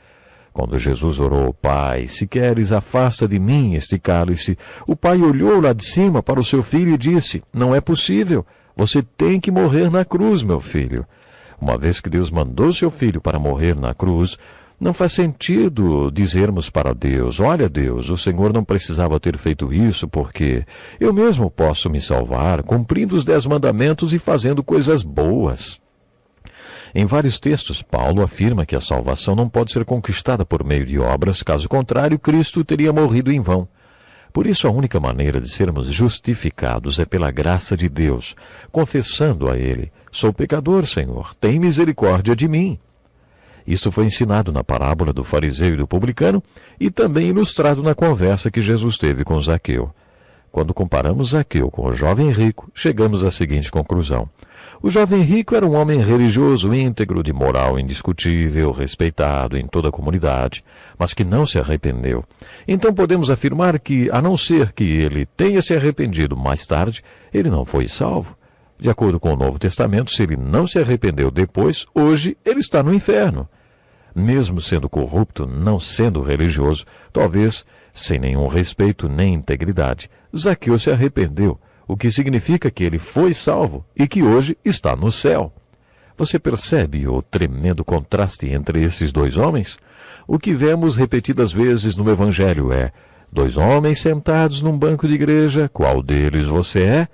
Quando Jesus orou ao Pai, se queres, afasta de mim este cálice, o Pai olhou lá de cima para o seu filho e disse, não é possível, você tem que morrer na cruz, meu filho. Uma vez que Deus mandou seu filho para morrer na cruz, não faz sentido dizermos para Deus, olha Deus, o Senhor não precisava ter feito isso porque eu mesmo posso me salvar, cumprindo os 10 mandamentos e fazendo coisas boas. Em vários textos, Paulo afirma que a salvação não pode ser conquistada por meio de obras, caso contrário, Cristo teria morrido em vão. Por isso, a única maneira de sermos justificados é pela graça de Deus, confessando a Ele, sou pecador, Senhor, tem misericórdia de mim. Isso foi ensinado na parábola do fariseu e do publicano e também ilustrado na conversa que Jesus teve com Zaqueu. Quando comparamos Zaqueu com o jovem rico, chegamos à seguinte conclusão. O jovem rico era um homem religioso íntegro, de moral indiscutível, respeitado em toda a comunidade, mas que não se arrependeu. Então podemos afirmar que, a não ser que ele tenha se arrependido mais tarde, ele não foi salvo. De acordo com o Novo Testamento, se ele não se arrependeu depois, hoje ele está no inferno. Mesmo sendo corrupto, não sendo religioso, talvez sem nenhum respeito nem integridade, Zaqueu se arrependeu, o que significa que ele foi salvo e que hoje está no céu. Você percebe o tremendo contraste entre esses dois homens? O que vemos repetidas vezes no Evangelho é: 2 homens sentados num banco de igreja, qual deles você é?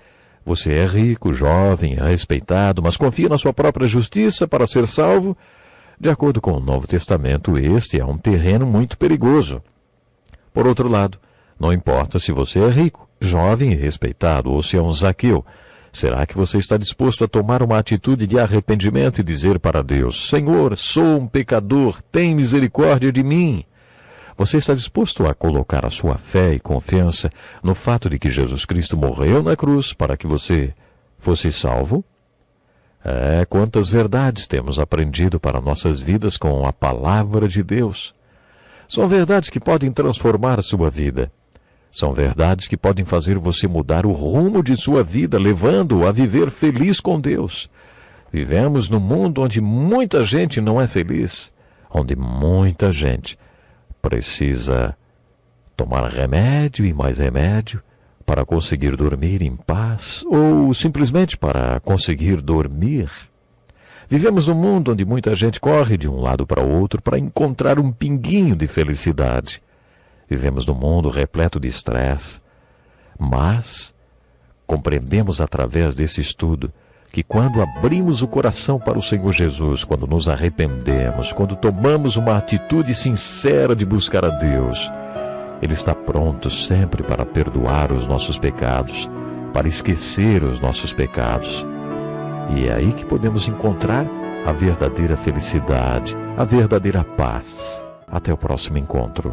Você é rico, jovem, respeitado, mas confia na sua própria justiça para ser salvo? De acordo com o Novo Testamento, este é um terreno muito perigoso. Por outro lado, não importa se você é rico, jovem e respeitado, ou se é um Zaqueu, será que você está disposto a tomar uma atitude de arrependimento e dizer para Deus, Senhor, sou um pecador, tem misericórdia de mim? Você está disposto a colocar a sua fé e confiança no fato de que Jesus Cristo morreu na cruz para que você fosse salvo? Quantas verdades temos aprendido para nossas vidas com a palavra de Deus. São verdades que podem transformar sua vida. São verdades que podem fazer você mudar o rumo de sua vida, levando-o a viver feliz com Deus. Vivemos num mundo onde muita gente não é feliz, onde muita gente precisa tomar remédio e mais remédio para conseguir dormir em paz ou simplesmente para conseguir dormir. Vivemos num mundo onde muita gente corre de um lado para o outro para encontrar um pinguinho de felicidade. Vivemos num mundo repleto de estresse, mas compreendemos através desse estudo que quando abrimos o coração para o Senhor Jesus, quando nos arrependemos, quando tomamos uma atitude sincera de buscar a Deus, Ele está pronto sempre para perdoar os nossos pecados, para esquecer os nossos pecados. E é aí que podemos encontrar a verdadeira felicidade, a verdadeira paz. Até o próximo encontro.